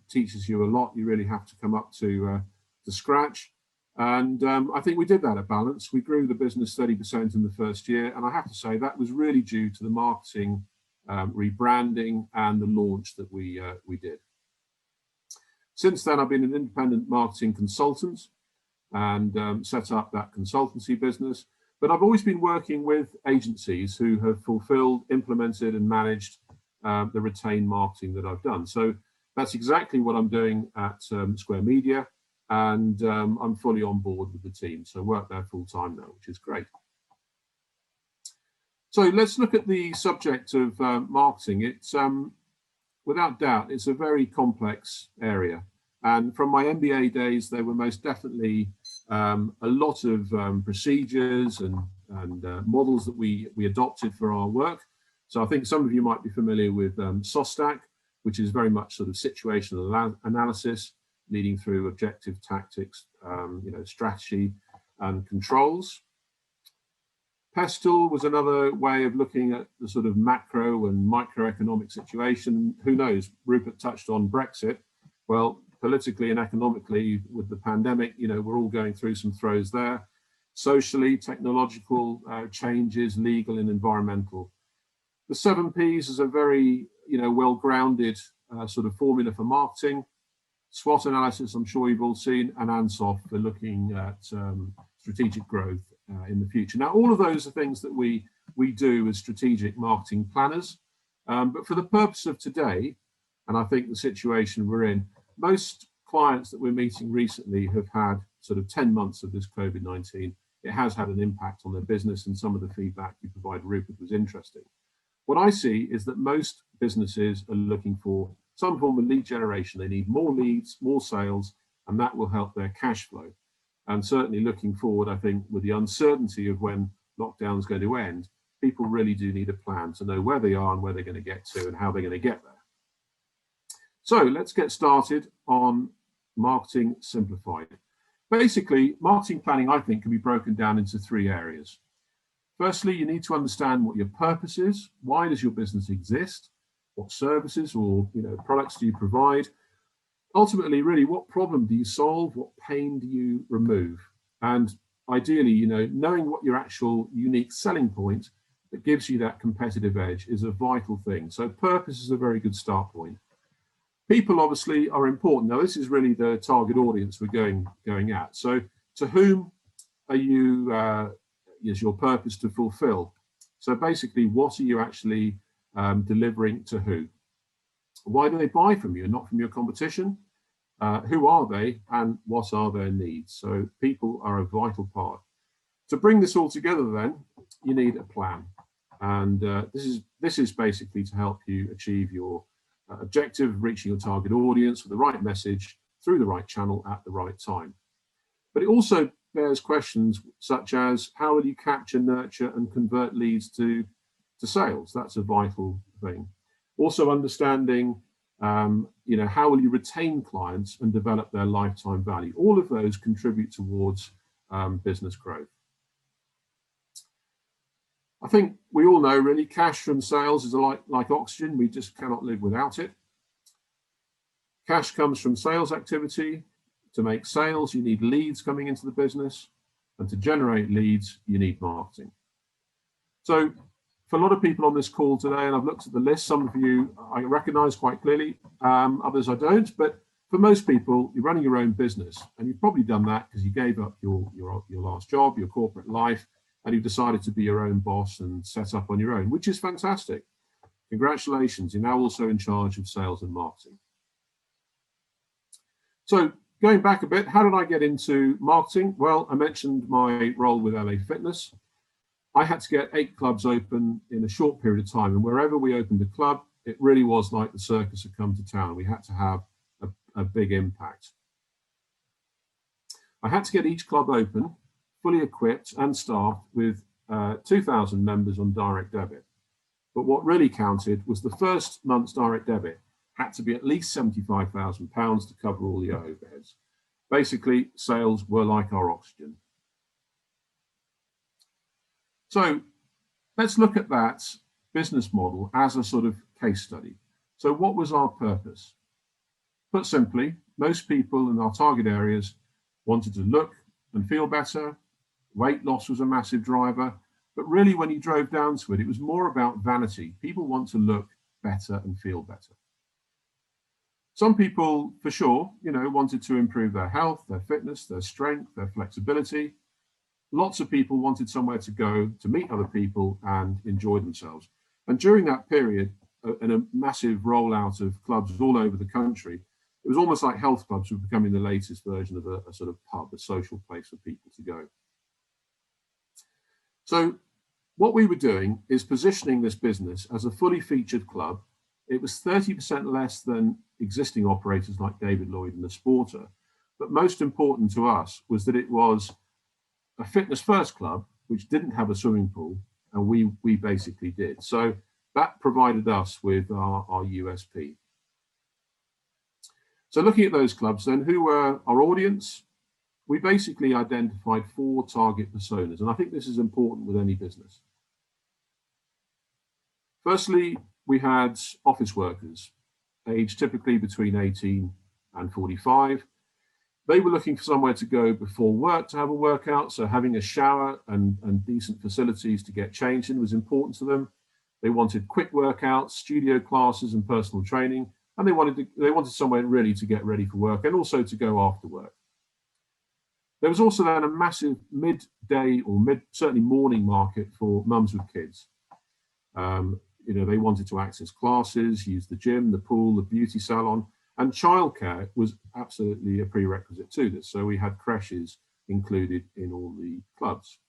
teaches you a lot. You really have to come up to scratch. And I think we did that at Balance. We grew the business 30% in the first year. And I have to say that was really due to the marketing, rebranding and the launch that we did. Since then, I've been an independent marketing consultant and set up that consultancy business. But I've always been working with agencies who have fulfilled, implemented and managed the retained marketing that I've done. So that's exactly what I'm doing at Square Media. And I'm fully on board with the team. So I work there full time now, which is great. So let's look at the subject of marketing. It's without doubt, it's a very complex area. And from my MBA days, there were most definitely a lot of procedures and models that we adopted for our work. So I think some of you might be familiar with SYSTEMISE, which is very much sort of situational analysis, leading through objective tactics, strategy and controls. Pestle was another way of looking at the sort of macro and microeconomic situation. Who knows? Rupert touched on Brexit. Well, politically and economically, with the pandemic, we're all going through some throes there. Socially, technological changes, legal and environmental. The 7 Ps is a very, well-grounded sort of formula for marketing. SWOT analysis, I'm sure you've all seen, and ANSOF for looking at strategic growth in the future. Now, all of those are things that we do as strategic marketing planners. But for the purpose of today, and I think the situation we're in, most clients that we're meeting recently have had sort of 10 months of this COVID-19. It has had an impact on their business, and some of the feedback you provided, Rupert, was interesting. What I see is that most businesses are looking for some form of lead generation. They need more leads, more sales, and that will help their cash flow. And certainly looking forward, I think with the uncertainty of when lockdown is going to end, people really do need a plan to know where they are and where they're going to get to and how they're going to get there. So let's get started on marketing simplified. Basically, marketing planning, I think, can be broken down into 3 areas. Firstly, you need to understand what your purpose is. Why does your business exist? What services or products do you provide? Ultimately, really, what problem do you solve? What pain do you remove? And ideally, knowing what your actual unique selling point that gives you that competitive edge is a vital thing. So purpose is a very good start point. People obviously are important. Now, this is really the target audience we're going at. So to whom are you, is your purpose to fulfill? So basically, what are you actually delivering to who? Why do they buy from you and not from your competition? Who are they and what are their needs? So people are a vital part. To bring this all together then, you need a plan. And this is basically to help you achieve your objective of reaching your target audience with the right message through the right channel at the right time. But it also bears questions such as how will you capture, nurture and convert leads to sales? That's a vital thing. Also understanding, how will you retain clients and develop their lifetime value? All of those contribute towards business growth. I think we all know really cash from sales is like oxygen. We just cannot live without it. Cash comes from sales activity. To make sales, you need leads coming into the business. And to generate leads, you need marketing. So for a lot of people on this call today, and I've looked at the list, some of you I recognize quite clearly, others I don't, but for most people, you're running your own business, and you've probably done that because you gave up your last job, your corporate life, and you've decided to be your own boss and set up on your own, which is fantastic. Congratulations, you're now also in charge of sales and marketing. So going back a bit, how did I get into marketing? Well, I mentioned my role with LA Fitness. I had to get 8 clubs open in a short period of time, and wherever we opened a club, it really was like the circus had come to town. We had to have a big impact. I had to get each club open, fully equipped and staffed with 2,000 members on direct debit. But what really counted was the first month's direct debit had to be at least £75,000 to cover all the overheads. Basically, sales were like our oxygen. So let's look at that business model as a sort of case study. So what was our purpose? Put simply, most people in our target areas wanted to look and feel better. Weight loss was a massive driver, but really when you drove down to it, it was more about vanity. People want to look better and feel better. Some people, for sure, wanted to improve their health, their fitness, their strength, their flexibility. Lots of people wanted somewhere to go to meet other people and enjoy themselves. And during that period, in a massive rollout of clubs all over the country, it was almost like health clubs were becoming the latest version of a sort of pub, a social place for people to go. So what we were doing is positioning this business as a fully featured club. It was 30% less than existing operators like David Lloyd and the Sporter. But most important to us was that it was a fitness first club, which didn't have a swimming pool, and we basically did. So that provided us with our USP. So looking at those clubs then, who were our audience? We basically identified 4 target personas, and I think this is important with any business. Firstly, we had office workers, aged typically between 18 and 45. They were looking for somewhere to go before work to have a workout, so having a shower and decent facilities to get changed in was important to them. They wanted quick workouts, studio classes and personal training, and they wanted somewhere really to get ready for work and also to go after work. There was also then a massive midday or certainly morning market for mums with kids. They wanted to access classes, use the gym, the pool, the beauty salon, and childcare was absolutely a prerequisite to this. So we had creches included in all the clubs.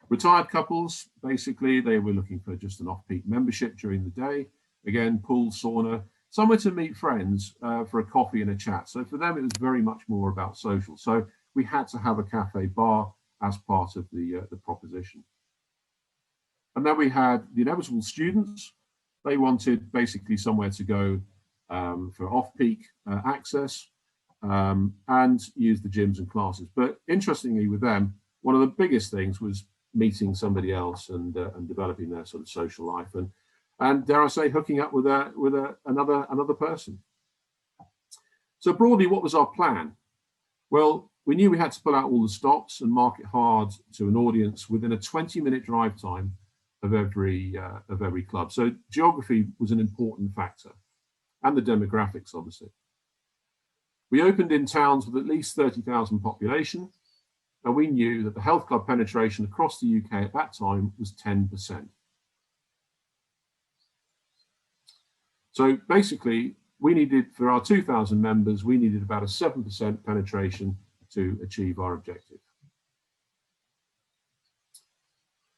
Retired couples, basically, they were looking for just an off-peak membership during the day. Again, pool, sauna, somewhere to meet friends for a coffee and a chat. So for them, it was very much more about social. So we had to have a cafe bar as part of the proposition. And then we had the inevitable students. They wanted basically somewhere to go for off-peak access and use the gyms and classes. But interestingly with them, one of the biggest things was meeting somebody else and developing their sort of social life and dare I say, hooking up with another person. So broadly, what was our plan? Well, we knew we had to pull out all the stops and market hard to an audience within a 20-minute drive time of every club. So geography was an important factor, and the demographics, obviously. We opened in towns with at least 30,000 population, and we knew that the health club penetration across the UK at that time was 10%. So basically, we needed, for our 2,000 members, we needed about a 7% penetration to achieve our objective.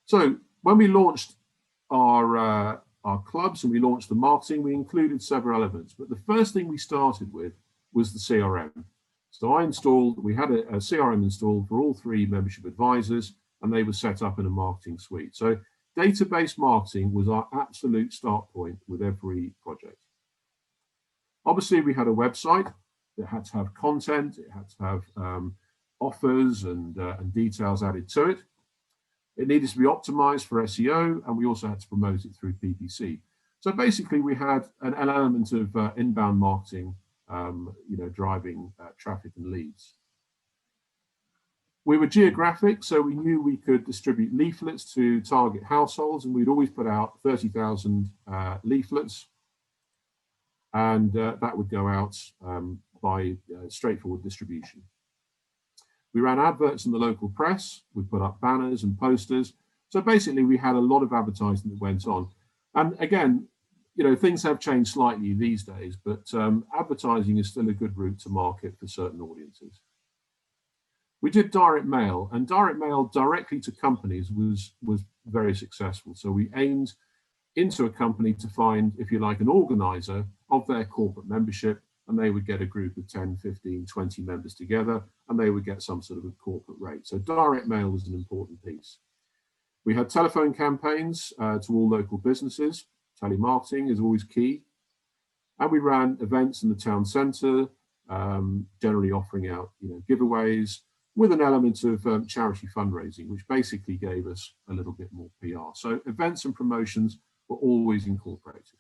So when we launched our clubs and we launched the marketing, we included several elements. But the first thing we started with was the CRM. So we had a CRM installed for all 3 membership advisors, and they were set up in a marketing suite. So database marketing was our absolute start point with every project. Obviously, we had a website that had to have content, it had to have offers and details added to it. It needed to be optimized for SEO, and we also had to promote it through PPC. So basically, we had an element of inbound marketing, driving traffic and leads. We were geographic, so we knew we could distribute leaflets to target households, and we'd always put out 30,000 leaflets, and that would go out by straightforward distribution. We ran adverts in the local press, we put up banners and posters. So basically we had a lot of advertising that went on. And again, things have changed slightly these days, but advertising is still a good route to market for certain audiences. We did direct mail, and direct mail directly to companies was very successful. So we aimed into a company to find, if you like, an organizer of their corporate membership, and they would get a group of 10, 15, 20 members together, and they would get some sort of a corporate rate. So direct mail was an important piece. We had telephone campaigns to all local businesses. Telemarketing is always key. And we ran events in the town centre, generally offering out giveaways with an element of charity fundraising, which basically gave us a little bit more PR. So events and promotions were always incorporated.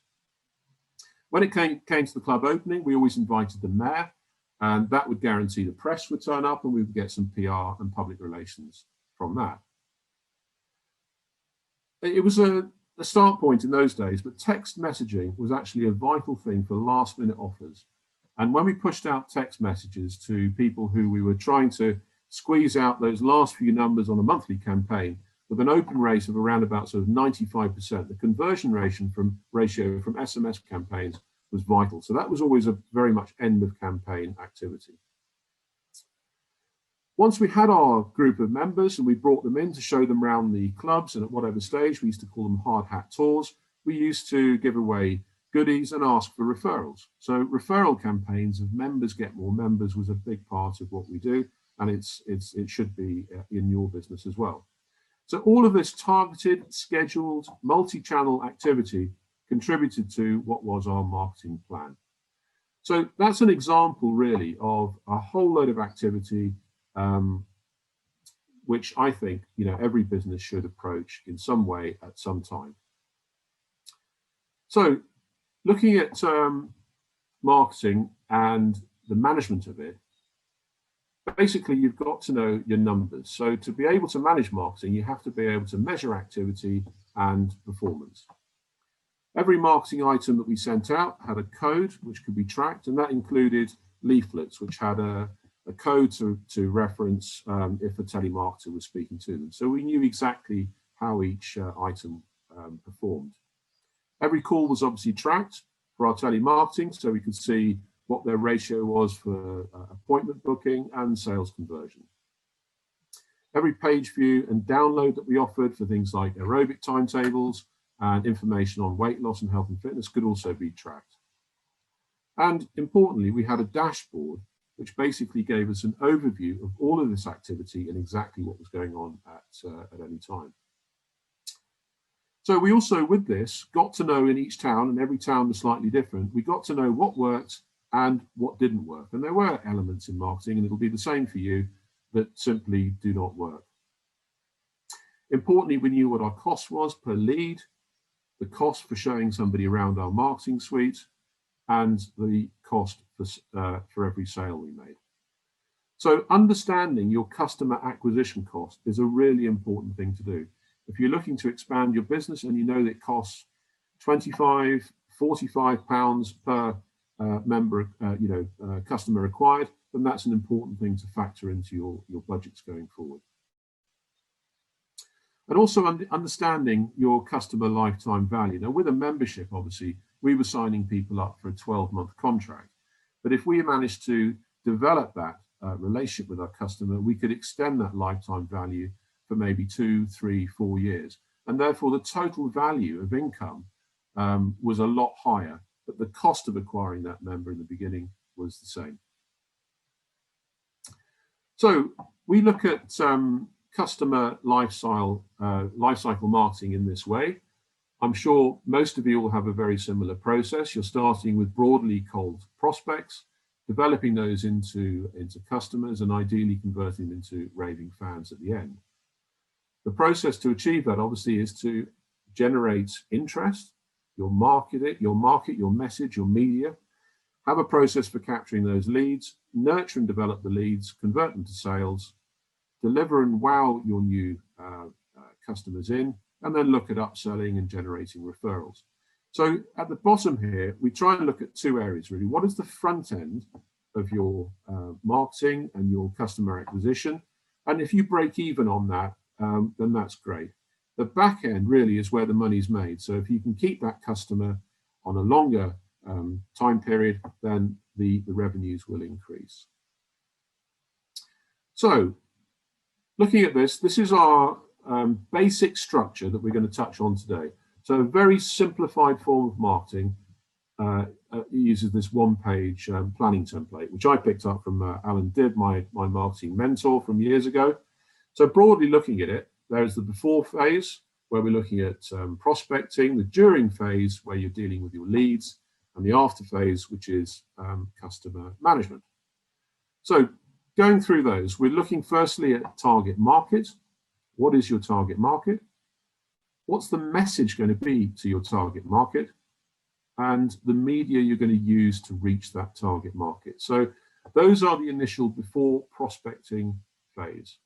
When it came to the club opening, we always invited the mayor, and that would guarantee the press would turn up and we would get some PR and public relations from that. It was a start point in those days, but text messaging was actually a vital thing for last minute offers. And when we pushed out text messages to people who we were trying to squeeze out those last few numbers on a monthly campaign with an open rate of around about sort of 95%, the conversion ratio from SMS campaigns was vital. So that was always a very much end of campaign activity. Once we had our group of members and we brought them in to show them around the clubs, and at whatever stage, we used to call them hard hat tours, we used to give away goodies and ask for referrals. So referral campaigns of members get more members was a big part of what we do, and it should be in your business as well. So all of this targeted, scheduled, multi-channel activity contributed to what was our marketing plan. So that's an example really of a whole load of activity which I think every business should approach in some way at some time. So looking at marketing and the management of it, basically you've got to know your numbers. So to be able to manage marketing, you have to be able to measure activity and performance. Every marketing item that we sent out had a code which could be tracked, and that included leaflets which had a code to reference if a telemarketer was speaking to them. So we knew exactly how each item performed. Every call was obviously tracked for our telemarketing, so we could see what their ratio was for appointment booking and sales conversion. Every page view and download that we offered for things like aerobic timetables and information on weight loss and health and fitness could also be tracked. And importantly, we had a dashboard which basically gave us an overview of all of this activity and exactly what was going on at any time. So we also, with this, got to know in each town, and every town was slightly different, we got to know what worked and what didn't work. And there were elements in marketing, and it'll be the same for you, that simply do not work. Importantly, we knew what our cost was per lead, the cost for showing somebody around our marketing suite, and the cost for every sale we made. So understanding your customer acquisition cost is a really important thing to do. If you're looking to expand your business and you know that it costs £25, £45 per member, customer acquired, then that's an important thing to factor into your budgets going forward. And also understanding your customer lifetime value. Now, with a membership, obviously, we were signing people up for a 12-month contract. But if we managed to develop that relationship with our customer, we could extend that lifetime value for maybe 2, 3, 4 years. And therefore, the total value of income was a lot higher, but the cost of acquiring that member in the beginning was the same. So we look at customer lifecycle marketing in this way. I'm sure most of you will have a very similar process. You're starting with broadly cold prospects, developing those into customers, and ideally converting them into raving fans at the end. The process to achieve that obviously is to generate interest, your market, your message, your media, have a process for capturing those leads, nurture and develop the leads, convert them to sales, deliver and wow your new customers in, and then look at upselling and generating referrals. So at the bottom here, we try and look at two areas really. What is the front end of your marketing and your customer acquisition? And if you break even on that, then that's great. The back end really is where the money's made. So if you can keep that customer on a longer time period, then the revenues will increase. So looking at this, this is our basic structure that we're going to touch on today. So a very simplified form of marketing uses this one-page planning template, which I picked up from Alan Dibb, my marketing mentor from years ago. So broadly looking at it, there's the before phase, where we're looking at prospecting, the during phase, where you're dealing with your leads, and the after phase, which is customer management. So going through those, we're looking firstly at target market. What is your target market? What's the message going to be to your target market? and the media you're going to use to reach that target market. So those are the initial before prospecting phase.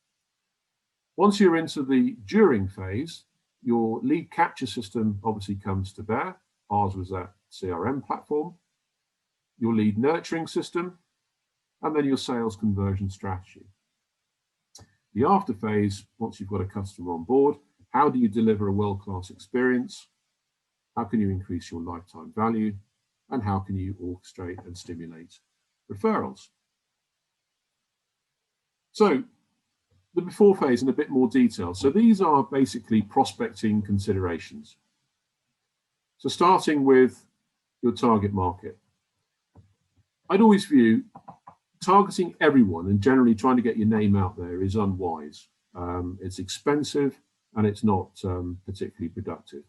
Once you're into the during phase, your lead capture system obviously comes to bear. Ours was that CRM platform, your lead nurturing system, and then your sales conversion strategy. The after phase, once you've got a customer on board, how do you deliver a world-class experience? How can you increase your lifetime value? And how can you orchestrate and stimulate referrals? So the before phase in a bit more detail. So these are basically prospecting considerations. So starting with your target market. I'd always view targeting everyone and generally trying to get your name out there is unwise. It's expensive and it's not particularly productive.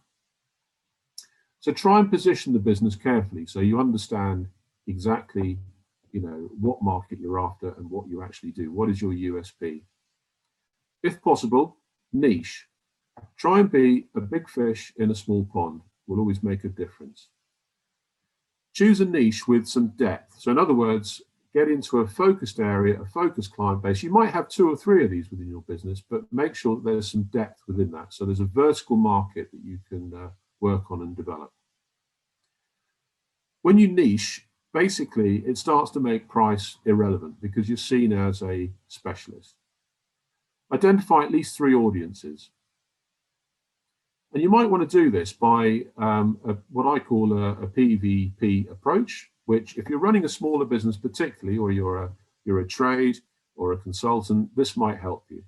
So try and position the business carefully so you understand exactly, what market you're after and what you actually do. What is your USP? If possible, niche. Try and be a big fish in a small pond. Will always make a difference. Choose a niche with some depth. So in other words, get into a focused area, a focused client base. You might have 2 or 3 of these within your business, but make sure that there's some depth within that. So there's a vertical market that you can work on and develop. When you niche, basically it starts to make price irrelevant because you're seen as a specialist. Identify at least 3 audiences. And you might want to do this by what I call a PVP approach, which if you're running a smaller business particularly, or you're a trade or a consultant, this might help you.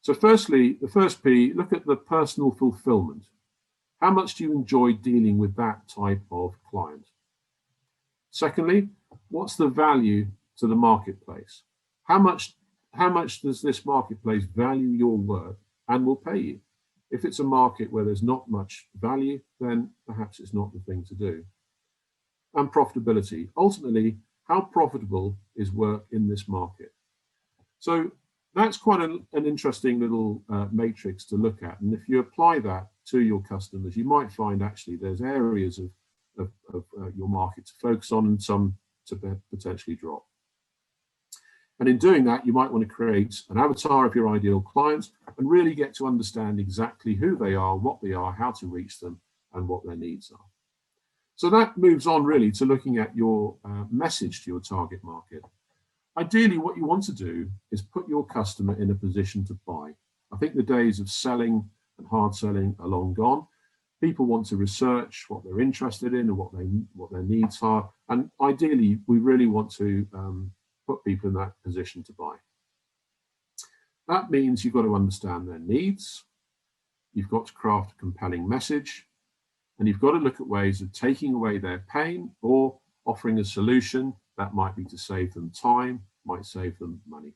So firstly, the first P, look at the personal fulfillment. How much do you enjoy dealing with that type of client? Secondly, what's the value to the marketplace? How much does this marketplace value your work and will pay you? If it's a market where there's not much value, then perhaps it's not the thing to do. And profitability. Ultimately, how profitable is work in this market? So that's quite an interesting little matrix to look at. And if you apply that to your customers, you might find actually there's areas of your market to focus on and some to potentially drop. And in doing that, you might want to create an avatar of your ideal clients and really get to understand exactly who they are, what they are, how to reach them, and what their needs are. So that moves on really to looking at your message to your target market. Ideally, what you want to do is put your customer in a position to buy. I think the days of selling and hard selling are long gone. People want to research what they're interested in and what their needs are. And ideally, we really want to put people in that position to buy. That means you've got to understand their needs. You've got to craft a compelling message. And you've got to look at ways of taking away their pain or offering a solution that might be to save them time, might save them money.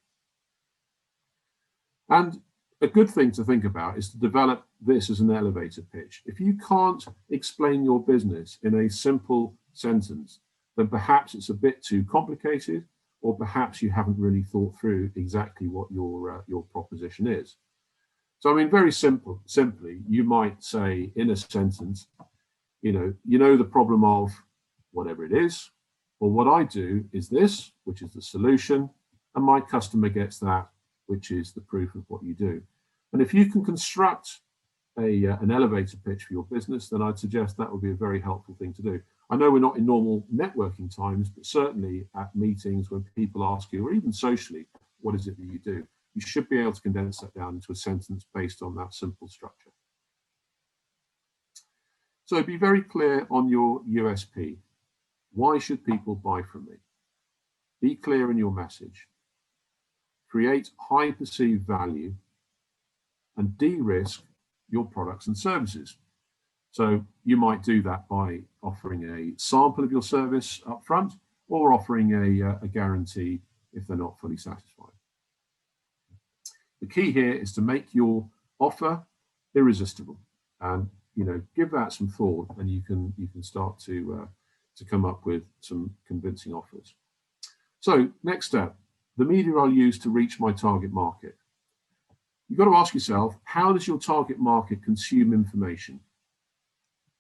And a good thing to think about is to develop this as an elevator pitch. If you can't explain your business in a simple sentence, then perhaps it's a bit too complicated, or perhaps you haven't really thought through exactly what your proposition is. So, I mean, very simply, you might say in a sentence, you know the problem of whatever it is, or what I do is this, which is the solution, and my customer gets that, which is the proof of what you do. And if you can construct an elevator pitch for your business, then I'd suggest that would be a very helpful thing to do. I know we're not in normal networking times, but certainly at meetings when people ask you, or even socially, what is it that you do? You should be able to condense that down into a sentence based on that simple structure. So be very clear on your USP. Why should people buy from me? Be clear in your message. Create high perceived value and de-risk your products and services. So you might do that by offering a sample of your service up front or offering a guarantee if they're not fully satisfied. The key here is to make your offer irresistible, and give that some thought, and you can start to come up with some convincing offers. So next step, the media I'll use to reach my target market. You've got to ask yourself, how does your target market consume information?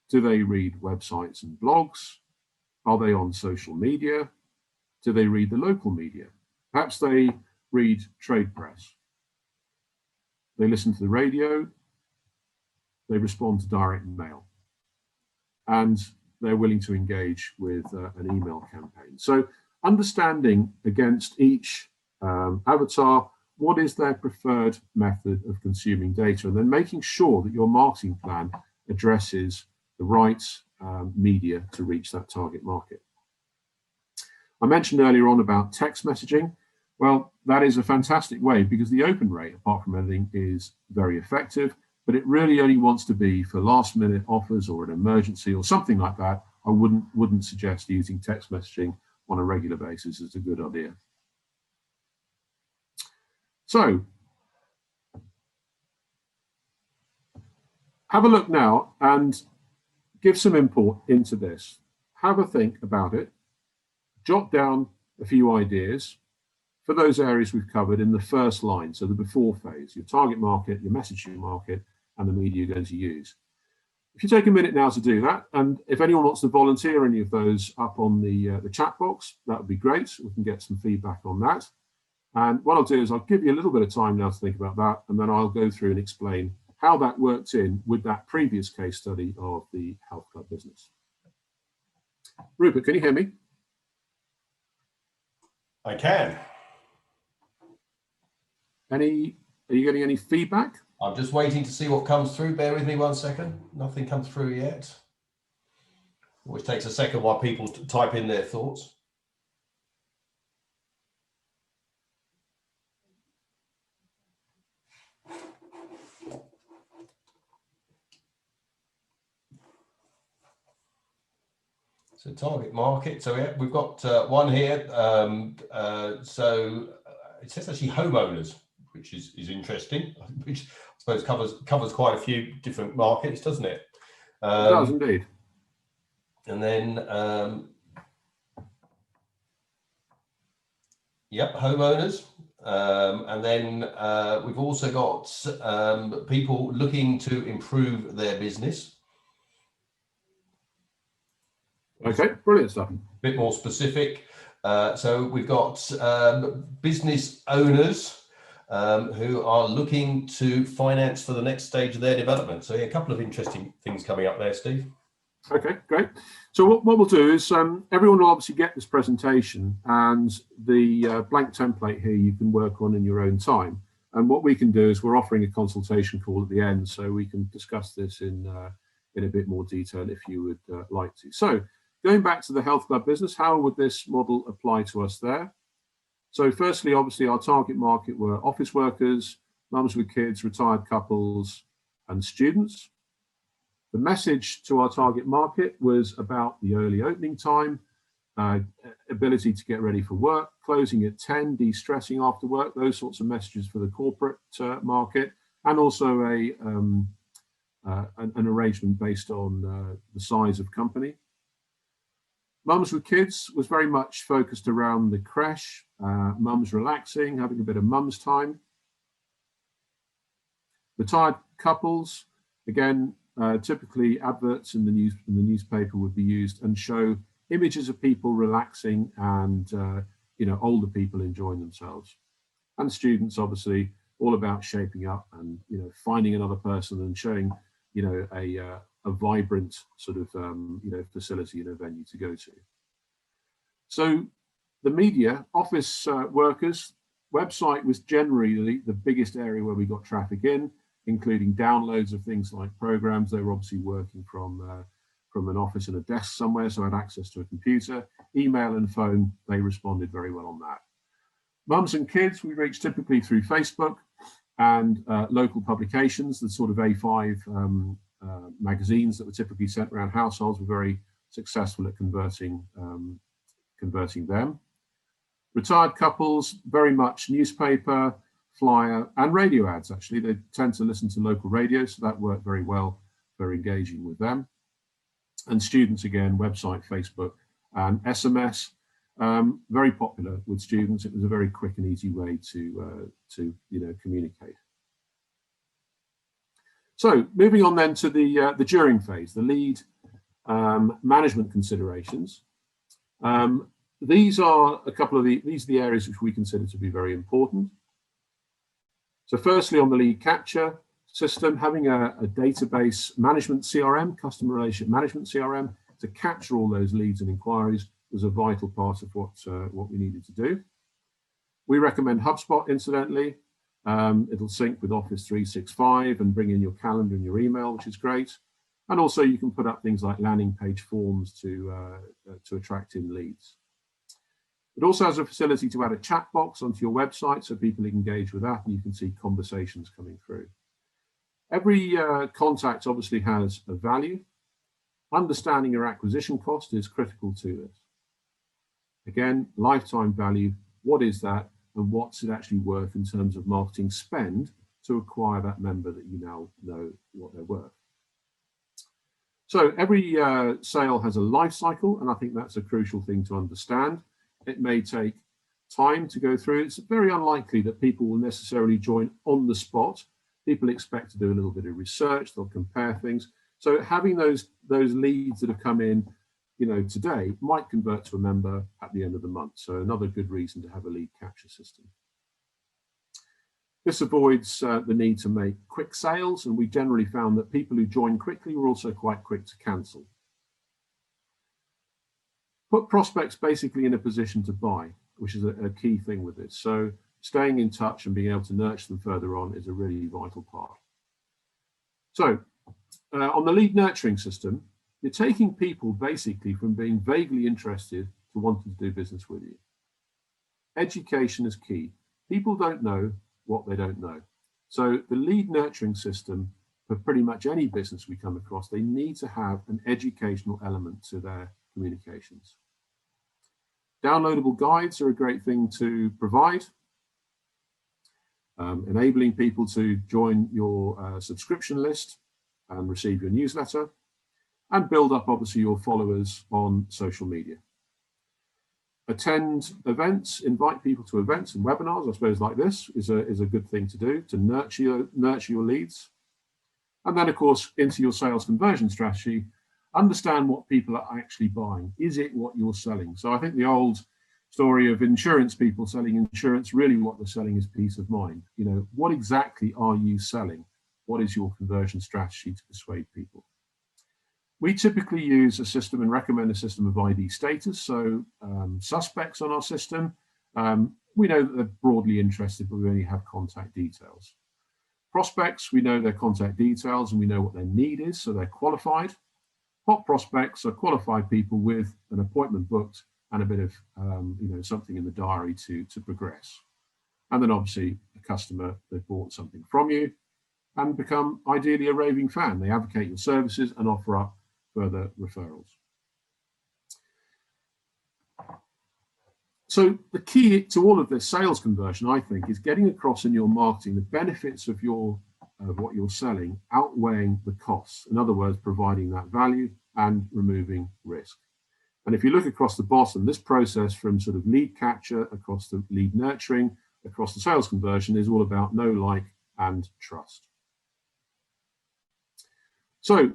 Do they read websites and blogs? Are they on social media? Do they read the local media? Perhaps they read trade press. They listen to the radio. They respond to direct mail. And they're willing to engage with an email campaign. So understanding against each avatar, what is their preferred method of consuming data, and then making sure that your marketing plan addresses the right media to reach that target market. I mentioned earlier on about text messaging. Well, that is a fantastic way, because the open rate, apart from anything, is very effective, but it really only wants to be for last minute offers or an emergency or something like that. I wouldn't suggest using text messaging on a regular basis as a good idea. So have a look now and give some input into this. Have a think about it. Jot down a few ideas for those areas we've covered in the first line, so the before phase, your target market, your messaging market, and the media you're going to use. If you take a minute now to do that, and if anyone wants to volunteer any of those up on the chat box, that would be great. We can get some feedback on that. And what I'll do is I'll give you a little bit of time now to think about that, and then I'll go through and explain how that worked in with that previous case study of the health club business. Rupert, can you hear me? I can. Are you getting any feedback? I'm just waiting to see what comes through. Bear with me 1 second. Nothing comes through yet. Which takes a second while people type in their thoughts. So target market. So yeah, we've got one here. So it says actually homeowners, which is interesting, which I suppose covers quite a few different markets, doesn't it? It does indeed. And then, yep, homeowners. And then we've also got people looking to improve their business. Okay, brilliant stuff. A bit more specific. So we've got business owners who are looking to finance for the next stage of their development. So yeah, a couple of interesting things coming up there, Steve. Okay, great. So what we'll do is everyone will obviously get this presentation, and the blank template here you can work on in your own time. And what we can do is we're offering a consultation call at the end, so we can discuss this in a bit more detail if you would like to. So going back to the health club business, how would this model apply to us there? So firstly, obviously, our target market were office workers, mums with kids, retired couples, and students. The message to our target market was about the early opening time, ability to get ready for work, closing at 10, de-stressing after work, those sorts of messages for the corporate market, and also an arrangement based on the size of company. Mums with kids was very much focused around the creche, mums relaxing, having a bit of mums time. Retired couples, again, typically adverts in the newspaper would be used and show images of people relaxing and older people enjoying themselves. And students, obviously, all about shaping up and finding another person and showing a vibrant sort of facility and a venue to go to. So the media, office workers, website was generally the biggest area where we got traffic in, including downloads of things like programs. They were obviously working from an office and a desk somewhere, so had access to a computer. Email and phone, they responded very well on that. Mums and kids, we reached typically through Facebook and local publications, the sort of A5 magazines that were typically sent around households were very successful at converting them. Retired couples, very much newspaper, flyer, and radio ads, actually. They tend to listen to local radio, so that worked very well for engaging with them. And students, again, website, Facebook, and SMS, very popular with students. It was a very quick and easy way to communicate. So moving on then to the during phase, the lead, management considerations. These are a couple of these are the areas which we consider to be very important. So firstly, on the lead capture system, having a database management CRM, customer relationship management CRM, to capture all those leads and inquiries was a vital part of what we needed to do. We recommend HubSpot, incidentally. It'll sync with Office 365 and bring in your calendar and your email, which is great. And also you can put up things like landing page forms to attract in leads. It also has a facility to add a chat box onto your website so people engage with that and you can see conversations coming through. Every contact obviously has a value. Understanding your acquisition cost is critical to this. Again, lifetime value, what is that and what's it actually worth in terms of marketing spend to acquire that member that you now know what they're worth. So every sale has a life cycle, and I think that's a crucial thing to understand. It may take time to go through. It's very unlikely that people will necessarily join on the spot. People expect to do a little bit of research, they'll compare things. So having those leads that have come in, today might convert to a member at the end of the month. So another good reason to have a lead capture system. This avoids the need to make quick sales, and we generally found that people who join quickly were also quite quick to cancel. Put prospects basically in a position to buy, which is a key thing with this. So staying in touch and being able to nurture them further on is a really vital part. So on the lead nurturing system, you're taking people basically from being vaguely interested to wanting to do business with you. Education is key. People don't know what they don't know. So the lead nurturing system, for pretty much any business we come across, they need to have an educational element to their communications. Downloadable guides are a great thing to provide. Enabling people to join your subscription list and receive your newsletter, and build up obviously your followers on social media. Attend events, invite people to events and webinars, I suppose, like this is a good thing to do to nurture your leads. And then of course into your sales conversion strategy, understand what people are actually buying. Is it what you're selling? So I think the old story of insurance people selling insurance, really what they're selling is peace of mind. What exactly are you selling? What is your conversion strategy to persuade people? We typically use a system and recommend a system of ID status. So suspects on our system, we know that they're broadly interested, but we only have contact details. Prospects, we know their contact details and we know what their need is, so they're qualified. Hot prospects are qualified people with an appointment booked and a bit of something in the diary to progress. And then obviously a customer, they've bought something from you and become ideally a raving fan. They advocate your services and offer up further referrals. So the key to all of this sales conversion, I think, is getting across in your marketing the benefits of what you're selling outweighing the costs. In other words, providing that value and removing risk. And if you look across the bottom, this process from sort of lead capture across the lead nurturing, across the sales conversion is all about know, like, and trust. So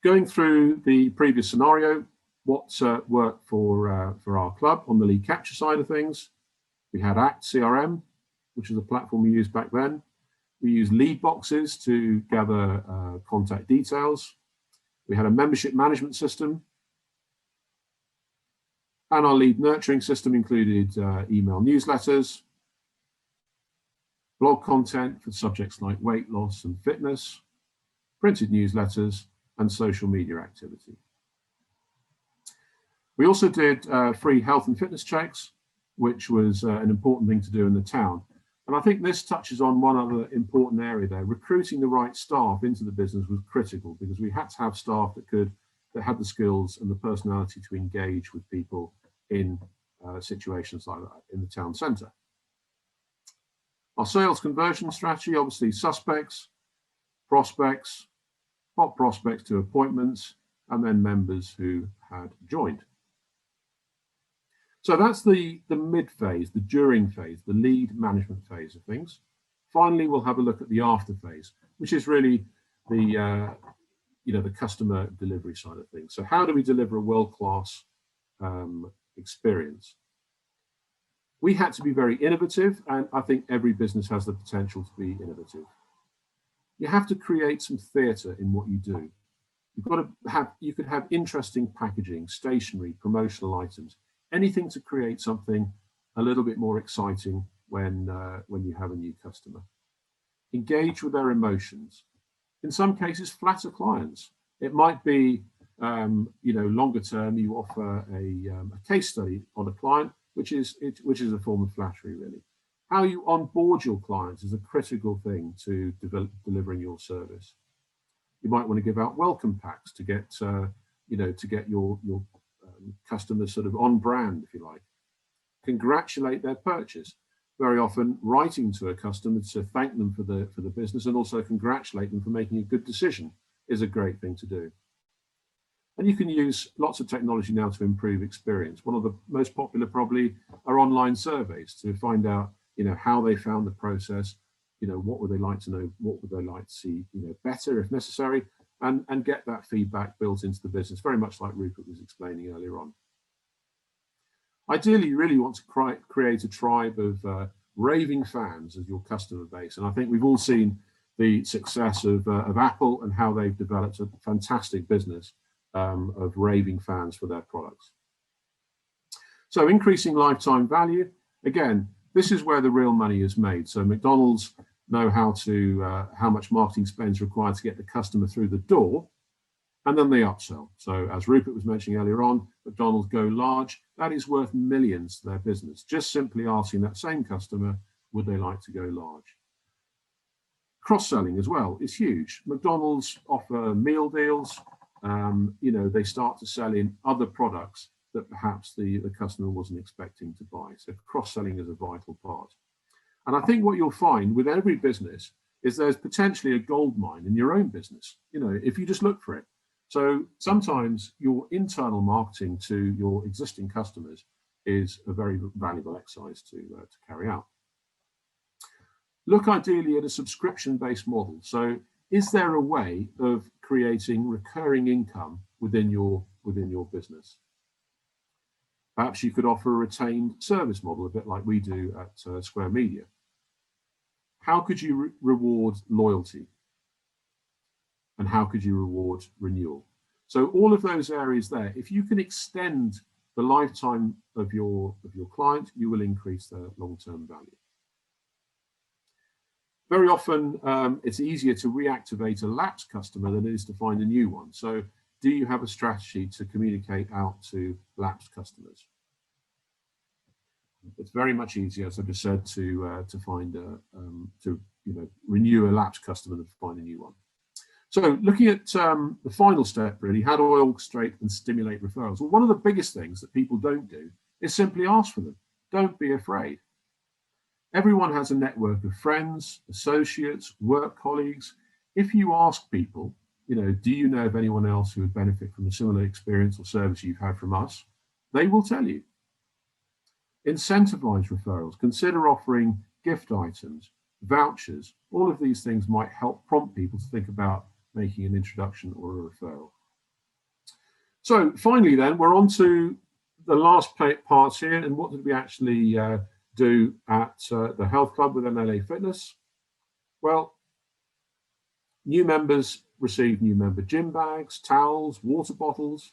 going through the previous scenario, what worked for our club on the lead capture side of things, we had Act CRM, which is a platform we used back then. We used lead boxes to gather contact details. We had a membership management system. And our lead nurturing system included email newsletters, blog content for subjects like weight loss and fitness, printed newsletters, and social media activity. We also did free health and fitness checks, which was an important thing to do in the town. And I think this touches on one other important area there. Recruiting the right staff into the business was critical because we had to have staff that had the skills and the personality to engage with people in situations like that in the town centre. Our sales conversion strategy, obviously suspects, prospects, hot prospects to appointments, and then members who had joined. So that's the mid phase, the during phase, the lead management phase of things. Finally, we'll have a look at the after phase, which is really the the customer delivery side of things. So how do we deliver a world-class experience? We had to be very innovative, and I think every business has the potential to be innovative. You have to create some theatre in what you do. You've got to have, you could have interesting packaging, stationery, promotional items, anything to create something a little bit more exciting when you have a new customer. Engage with their emotions. In some cases, flatter clients. It might be, longer term, you offer a case study on a client, which is a form of flattery, really. How you onboard your clients is a critical thing to delivering your service. You might want to give out welcome packs to get, your customers sort of on brand, if you like. Congratulate their purchase. Very often, writing to a customer to thank them for the business and also congratulate them for making a good decision is a great thing to do. And you can use lots of technology now to improve experience. One of the most popular probably are online surveys to find out, how they found the process, what would they like to know, what would they like to see, better if necessary, and get that feedback built into the business, very much like Rupert was explaining earlier on. Ideally, you really want to create a tribe of raving fans as your customer base. And I think we've all seen the success of Apple and how they've developed a fantastic business of raving fans for their products. So increasing lifetime value, again, this is where the real money is made. So McDonald's know how much marketing spend is required to get the customer through the door, and then they upsell. So as Rupert was mentioning earlier on, McDonald's go large. That is worth millions to their business, just simply asking that same customer, would they like to go large? Cross-selling as well is huge. McDonald's offer meal deals. They start to sell in other products that perhaps the customer wasn't expecting to buy. So cross-selling is a vital part. And I think what you'll find with every business is there's potentially a gold mine in your own business, if you just look for it. So sometimes your internal marketing to your existing customers is a very valuable exercise to carry out. Look ideally at a subscription-based model. So is there a way of creating recurring income within your business? Perhaps you could offer a retained service model, a bit like we do at Square Media. How could you reward loyalty? And how could you reward renewal? So all of those areas there, if you can extend the lifetime of your client, you will increase their long-term value. Very often, it's easier to reactivate a lapsed customer than it is to find a new one. So do you have a strategy to communicate out to lapsed customers? It's very much easier, as I just said, to renew a lapsed customer than to find a new one. So looking at the final step, really, how do I orchestrate and stimulate referrals? Well, one of the biggest things that people don't do is simply ask for them. Don't be afraid. Everyone has a network of friends, associates, work colleagues. If you ask people, do you know of anyone else who would benefit from a similar experience or service you've had from us? They will tell you. Incentivize referrals. Consider offering gift items, vouchers. All of these things might help prompt people to think about making an introduction or a referral. So finally then, we're on to the last part here, and what did we actually do at the health club with MLA Fitness? Well, new members received new member gym bags, towels, water bottles.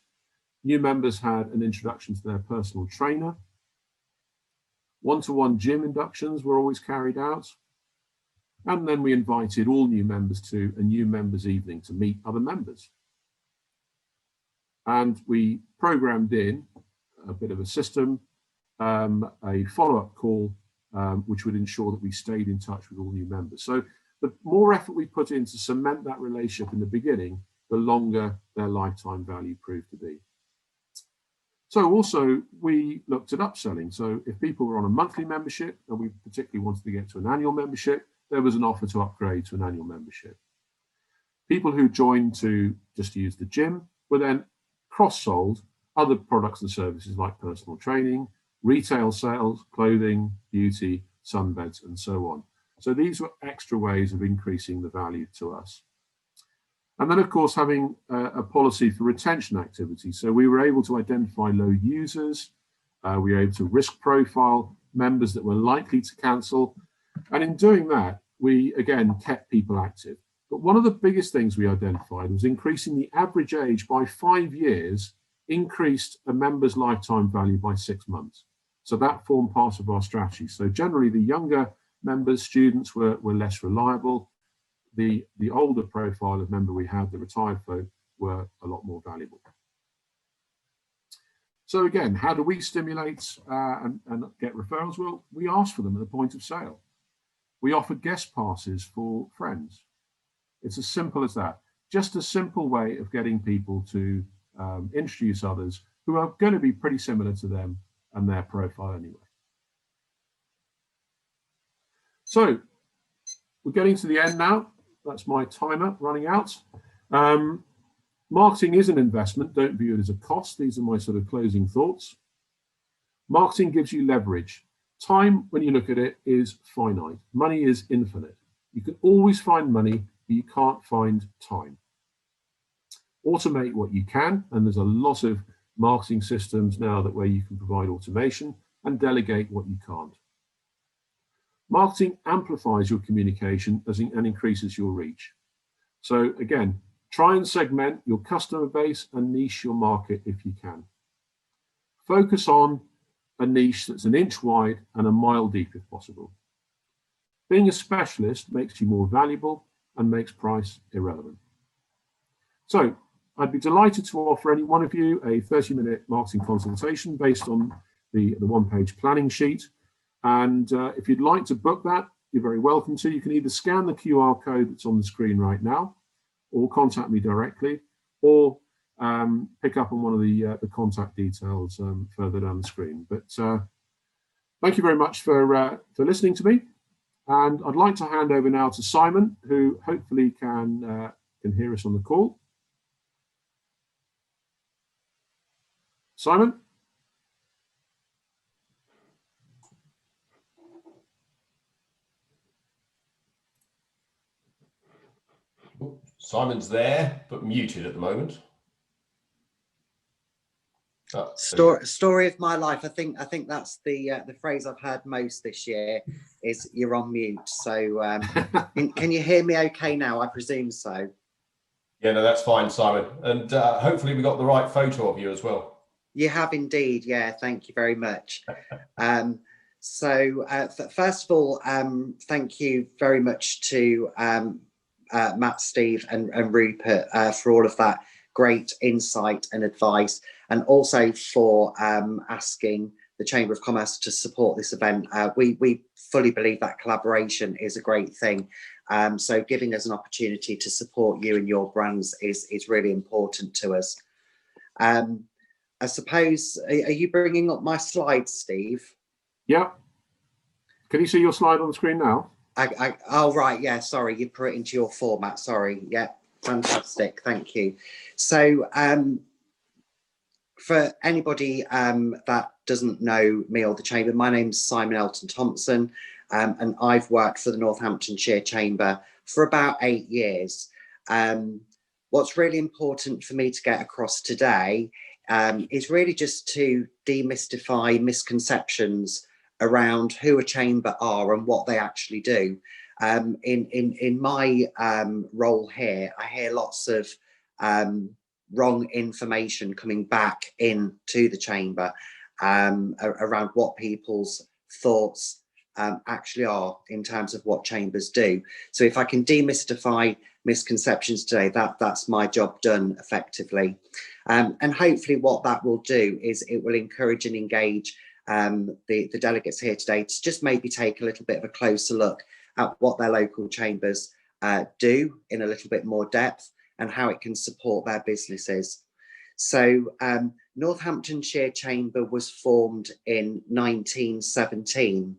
New members had an introduction to their personal trainer. One-to-one gym inductions were always carried out. And then we invited all new members to a new members evening to meet other members. And we programmed in a bit of a system, a follow-up call, which would ensure that we stayed in touch with all new members. So the more effort we put in to cement that relationship in the beginning, the longer their lifetime value proved to be. So also we looked at upselling. So if people were on a monthly membership and we particularly wanted to get to an annual membership, there was an offer to upgrade to an annual membership. People who joined to just use the gym were then cross-sold other products and services like personal training, retail sales, clothing, beauty, sunbeds, and so on. So these were extra ways of increasing the value to us. And then, of course, having a policy for retention activity. So we were able to identify low users. We were able to risk profile members that were likely to cancel. And in doing that, we, again, kept people active. But one of the biggest things we identified was increasing the average age by 5 years, increased a member's lifetime value by 6 months. So that formed part of our strategy. So generally, the younger members, students were less reliable. The older profile of member we had, the retired folk, were a lot more valuable. So again, how do we stimulate and get referrals? Well, we ask for them at the point of sale. We offer guest passes for friends. It's as simple as that. Just a simple way of getting people to introduce others who are going to be pretty similar to them and their profile anyway. So we're getting to the end now. That's my timer running out. Marketing is an investment. Don't view it as a cost. These are my sort of closing thoughts. Marketing gives you leverage. Time, when you look at it, is finite. Money is infinite. You can always find money, but you can't find time. Automate what you can, and there's a lot of marketing systems now that where you can provide automation, and delegate what you can't. Marketing amplifies your communication and increases your reach. So again, try and segment your customer base and niche your market if you can. Focus on a niche that's an inch wide and a mile deep if possible. Being a specialist makes you more valuable and makes price irrelevant. So I'd be delighted to offer any one of you a 30-minute marketing consultation based on the one-page planning sheet. And if you'd like to book that, you're very welcome to. You can either scan the QR code that's on the screen right now, or contact me directly, or pick up on one of the contact details further down the screen. But thank you very much for listening to me. And I'd like to hand over now to Simon, who hopefully can hear us on the call. Simon? Simon's there, but muted at the moment. Oh, Story of my life. I think that's the phrase I've heard most this year is "you're on mute." So can you hear me okay now? I presume so. Yeah, no, that's fine, Simon. And hopefully we got the right photo of you as well. You have indeed. Yeah, thank you very much. So first of all, thank you very much to Matt, Steve, and Rupert for all of that great insight and advice, and also for asking the Chamber of Commerce to support this event. We fully believe that collaboration is a great thing. So giving us an opportunity to support you and your brands is really important to us. I suppose, are you bringing up my slides, Steve? Yeah. Can you see your slide on the screen now? Oh, right. Yeah, sorry. You put it into your format. Sorry. Yeah, fantastic. Thank you. So for anybody that doesn't know me or the Chamber, my name's Simon Elton Thompson, and I've worked for the Northamptonshire Chamber for about 8 years. What's really important for me to get across today is really just to demystify misconceptions around who a chamber are and what they actually do. In my role here, I hear lots of wrong information coming back into the chamber around what people's thoughts actually are in terms of what chambers do. So if I can demystify misconceptions today, that's my job done effectively. And hopefully what that will do is it will encourage and engage the delegates here today to just maybe take a little bit of a closer look at what their local chambers do in a little bit more depth and how it can support their businesses. So Northamptonshire Chamber was formed in 1917.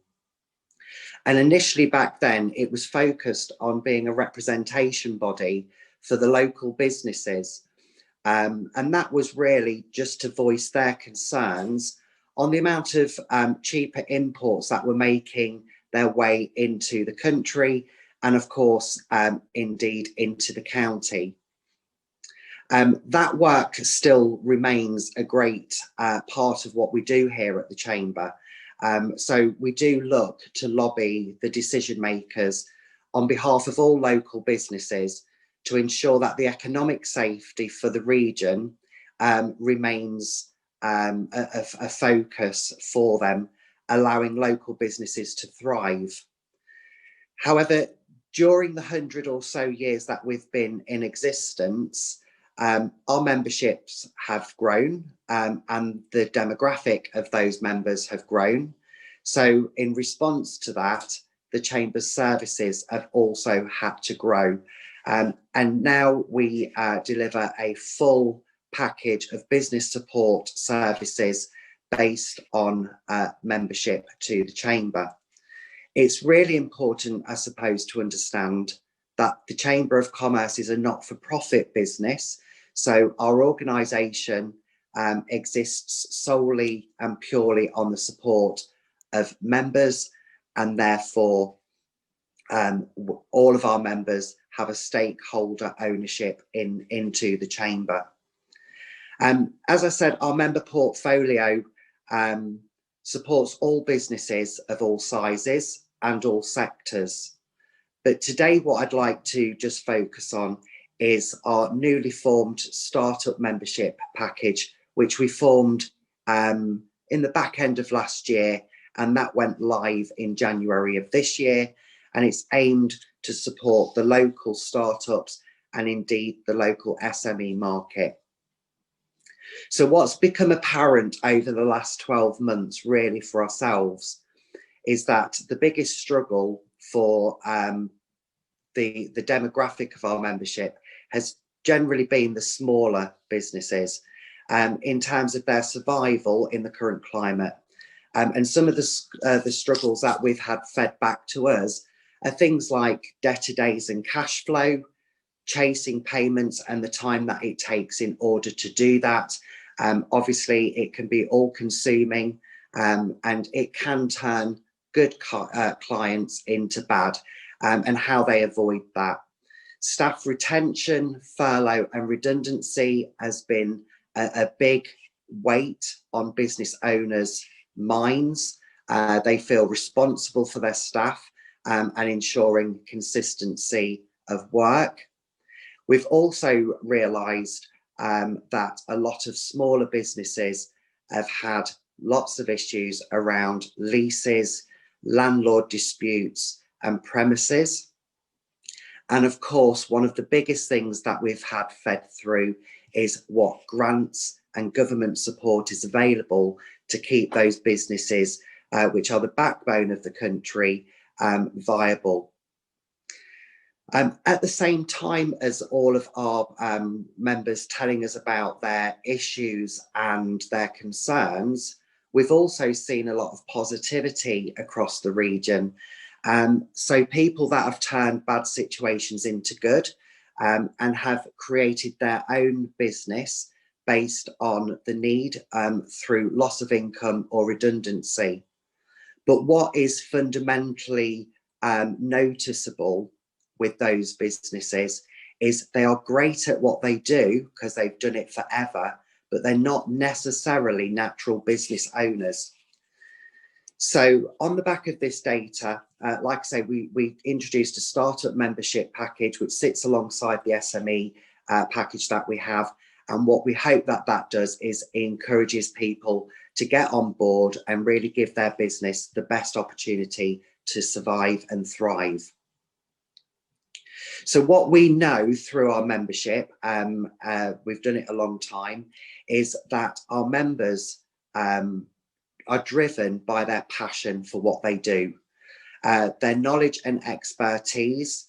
And initially back then, it was focused on being a representation body for the local businesses. And that was really just to voice their concerns on the amount of cheaper imports that were making their way into the country and, of course, indeed into the county. That work still remains a great part of what we do here at the Chamber. So we do look to lobby the decision makers on behalf of all local businesses to ensure that the economic safety for the region remains a focus for them, allowing local businesses to thrive. However, during the 100 or so years that we've been in existence, our memberships have grown and the demographic of those members have grown. So in response to that, the Chamber's services have also had to grow. And now we deliver a full package of business support services based on membership to the Chamber. It's really important, I suppose, to understand that the Chamber of Commerce is a not-for-profit business. So our organisation exists solely and purely on the support of members, and therefore all of our members have a stakeholder ownership into the Chamber. As I said, our member portfolio supports all businesses of all sizes and all sectors. But today what I'd like to just focus on is our newly formed startup membership package, which we formed in the back end of last year, and that went live in January of this year. And it's aimed to support the local startups and indeed the local SME market. So what's become apparent over the last 12 months really for ourselves is that the biggest struggle for the demographic of our membership has generally been the smaller businesses in terms of their survival in the current climate. And some of the struggles that we've had fed back to us are things like debtor days and cash flow, chasing payments and the time that it takes in order to do that. Obviously, it can be all-consuming and it can turn good clients into bad, and how they avoid that. Staff retention, furlough and redundancy has been a big weight on business owners' minds. They feel responsible for their staff and ensuring consistency of work. We've also realised that a lot of smaller businesses have had lots of issues around leases, landlord disputes and premises. And of course, one of the biggest things that we've had fed through is what grants and government support is available to keep those businesses, which are the backbone of the country, viable. At the same time as all of our members telling us about their issues and their concerns, we've also seen a lot of positivity across the region. So people that have turned bad situations into good and have created their own business based on the need through loss of income or redundancy. But what is fundamentally noticeable with those businesses is they are great at what they do because they've done it forever, but they're not necessarily natural business owners. So on the back of this data, like I say, we introduced a startup membership package which sits alongside the SME package that we have. And what we hope that that does is encourages people to get on board and really give their business the best opportunity to survive and thrive. So what we know through our membership, we've done it a long time, is that our members are driven by their passion for what they do, their knowledge and expertise,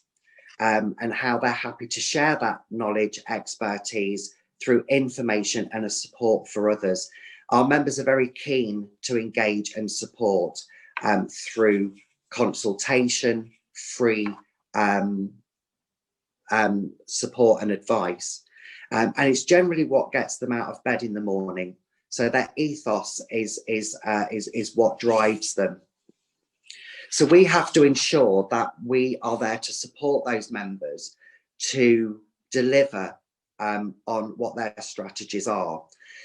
and how they're happy to share that knowledge, expertise through information and a support for others. Our members are very keen to engage and support through consultation, free support and advice. And it's generally what gets them out of bed in the morning. So their ethos is what drives them. So we have to ensure that we are there to support those members to deliver on what their strategies are.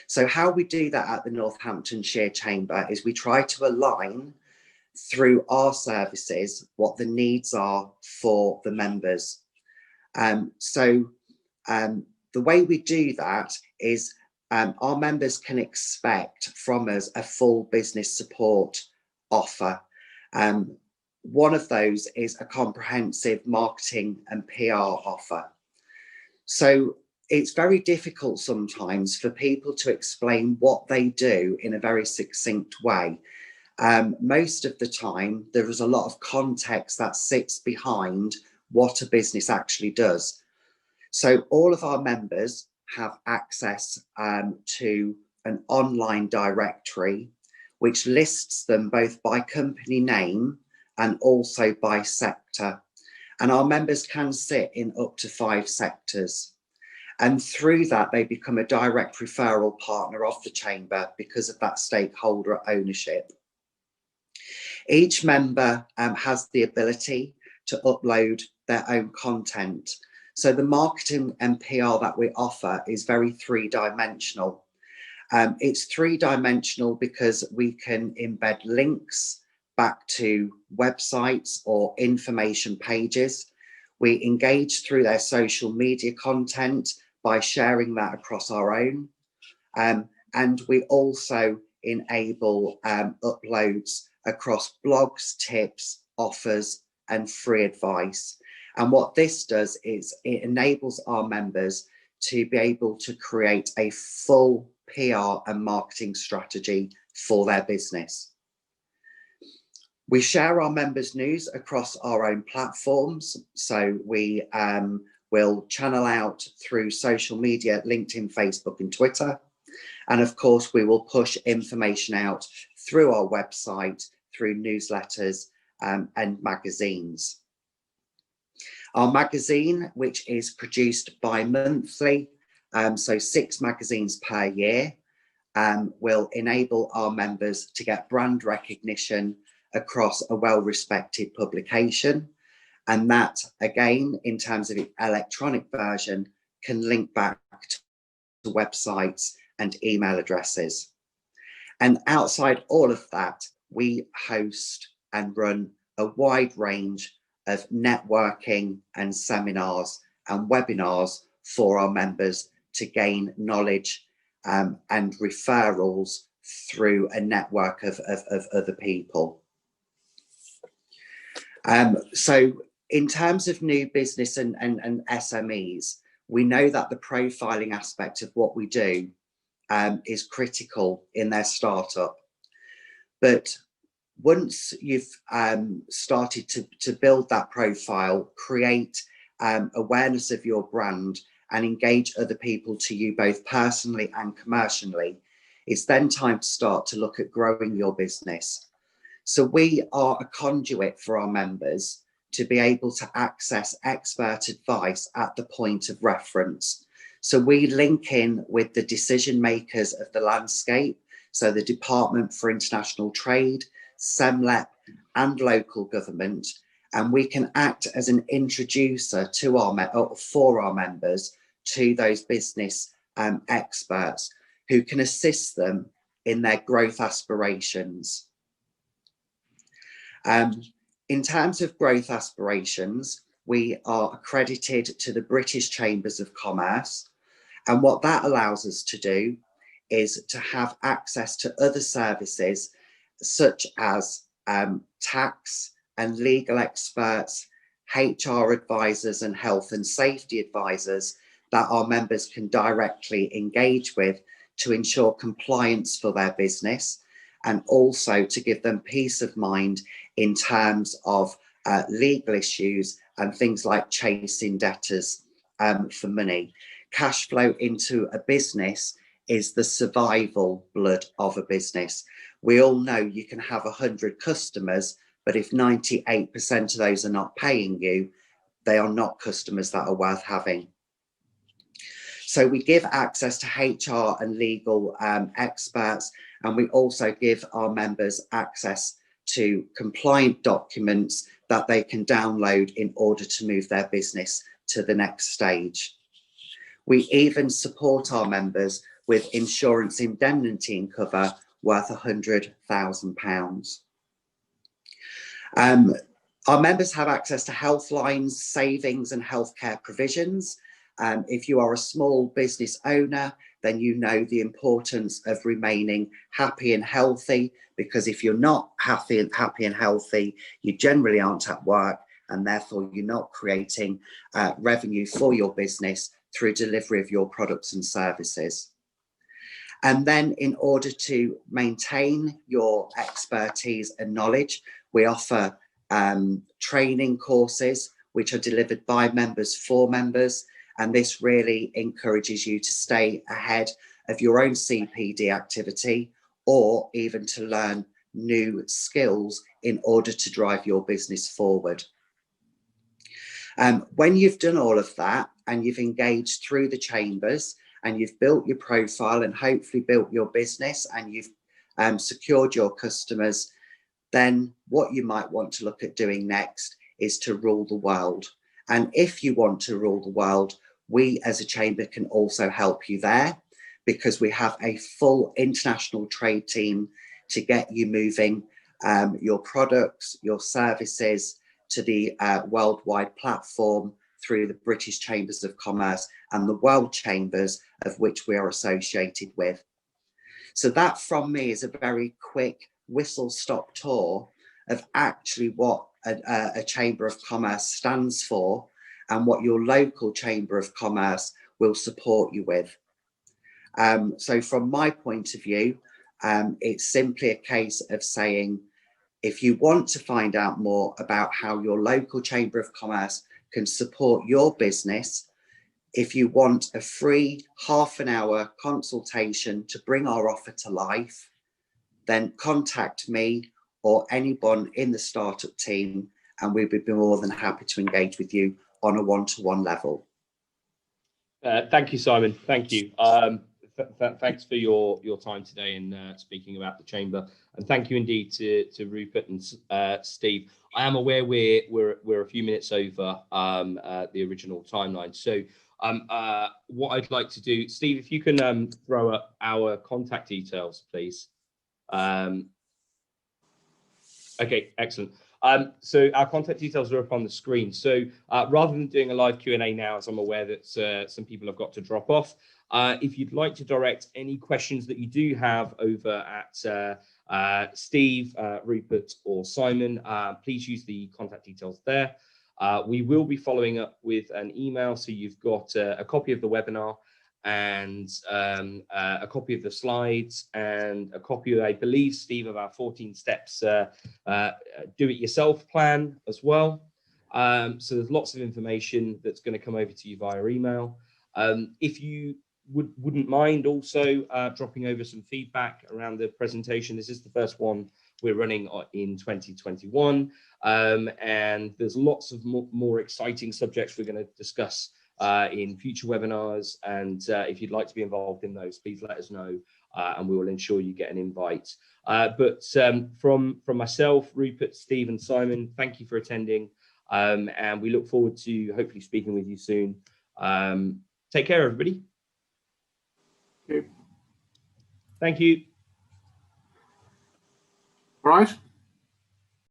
So how we do that at the Northamptonshire Chamber is we try to align through our services what the needs are for the members. The way we do that is our members can expect from us a full business support offer. One of those is a comprehensive marketing and PR offer. So it's very difficult sometimes for people to explain what they do in a very succinct way. Most of the time, there is a lot of context that sits behind what a business actually does. So all of our members have access to an online directory, which lists them both by company name and also by sector. And our members can sit in up to 5 sectors. And through that, they become a direct referral partner of the Chamber because of that stakeholder ownership. Each member has the ability to upload their own content. So the marketing and PR that we offer is very 3-dimensional. It's 3-dimensional because we can embed links back to websites or information pages. We engage through their social media content by sharing that across our own. And we also enable uploads across blogs, tips, offers, and free advice. And what this does is it enables our members to be able to create a full PR and marketing strategy for their business. We share our members' news across our own platforms. So we will channel out through social media, LinkedIn, Facebook, and Twitter. And of course, we will push information out through our website, through newsletters and magazines. Our magazine, which is produced bi-monthly, so 6 magazines per year, will enable our members to get brand recognition across a well-respected publication. And that, again, in terms of the electronic version, can link back to websites and email addresses. And outside all of that, we host and run a wide range of networking and seminars and webinars for our members to gain knowledge and referrals through a network of other people. So in terms of new business and SMEs, we know that the profiling aspect of what we do is critical in their startup. But once you've started to build that profile, create awareness of your brand and engage other people to you both personally and commercially, it's then time to start to look at growing your business. So we are a conduit for our members to be able to access expert advice at the point of reference. So we link in with the decision makers of the landscape, so the Department for International Trade, SEMLEP and local government, and we can act as an introducer to for our members to those business experts who can assist them in their growth aspirations. In terms of growth aspirations, we are accredited to the British Chambers of Commerce, and what that allows us to do is to have access to other services such as tax and legal experts, HR advisors and health and safety advisors that our members can directly engage with to ensure compliance for their business, and also to give them peace of mind in terms of legal issues and things like chasing debtors for money. Cash flow into a business is the survival blood of a business. We all know you can have 100 customers, but if 98% of those are not paying you, they are not customers that are worth having. So we give access to HR and legal experts, and we also give our members access to compliant documents that they can download in order to move their business to the next stage. We even support our members with insurance indemnity and cover worth £100,000. Our members have access to health lines, savings and healthcare provisions. If you are a small business owner, then you know the importance of remaining happy and healthy, because if you're not happy and healthy, you generally aren't at work, and therefore you're not creating revenue for your business through delivery of your products and services. And then in order to maintain your expertise and knowledge, we offer training courses which are delivered by members for members, and this really encourages you to stay ahead of your own CPD activity, or even to learn new skills in order to drive your business forward. When you've done all of that and you've engaged through the chambers and you've built your profile and hopefully built your business and you've secured your customers, then what you might want to look at doing next is to rule the world. And if you want to rule the world, we as a chamber can also help you there, because we have a full international trade team to get you moving your products, your services to the worldwide platform through the British Chambers of Commerce and the World Chambers, of which we are associated with. So that from me is a very quick whistle-stop tour of actually what a Chamber of Commerce stands for and what your local Chamber of Commerce will support you with. So from my point of view, it's simply a case of saying, if you want to find out more about how your local Chamber of Commerce can support your business, if you want a free half-an-hour consultation to bring our offer to life, then contact me or anyone in the startup team, and we would be more than happy to engage with you on a one-to-one level. Thank you, Simon. Thank you. Thanks for your time today and speaking about the chamber, and thank you indeed to Rupert and Steve. I am aware we're a few minutes over the original timeline, so what I'd like to do, Steve, if you can throw up our contact details, please. Okay, excellent. So our contact details are up on the screen. So rather than doing a live Q&A now, as I'm aware that some people have got to drop off, if you'd like to direct any questions that you do have over at Steve, Rupert or Simon, please use the contact details there. We will be following up with an email, so you've got a copy of the webinar and a copy of the slides and a copy, I believe, Steve, of our 14 steps do-it-yourself plan as well. So there's lots of information that's going to come over to you via email. If you wouldn't mind also dropping over some feedback around the presentation. This is the first one we're running in 2021, and there's lots of more exciting subjects we're going to discuss in future webinars, and if you'd like to be involved in those, please let us know, and we will ensure you get an invite. But from myself, Rupert, Steve and Simon, thank you for attending, and we look forward to hopefully speaking with you soon. Take care, everybody. Thank you. Thank you. All right.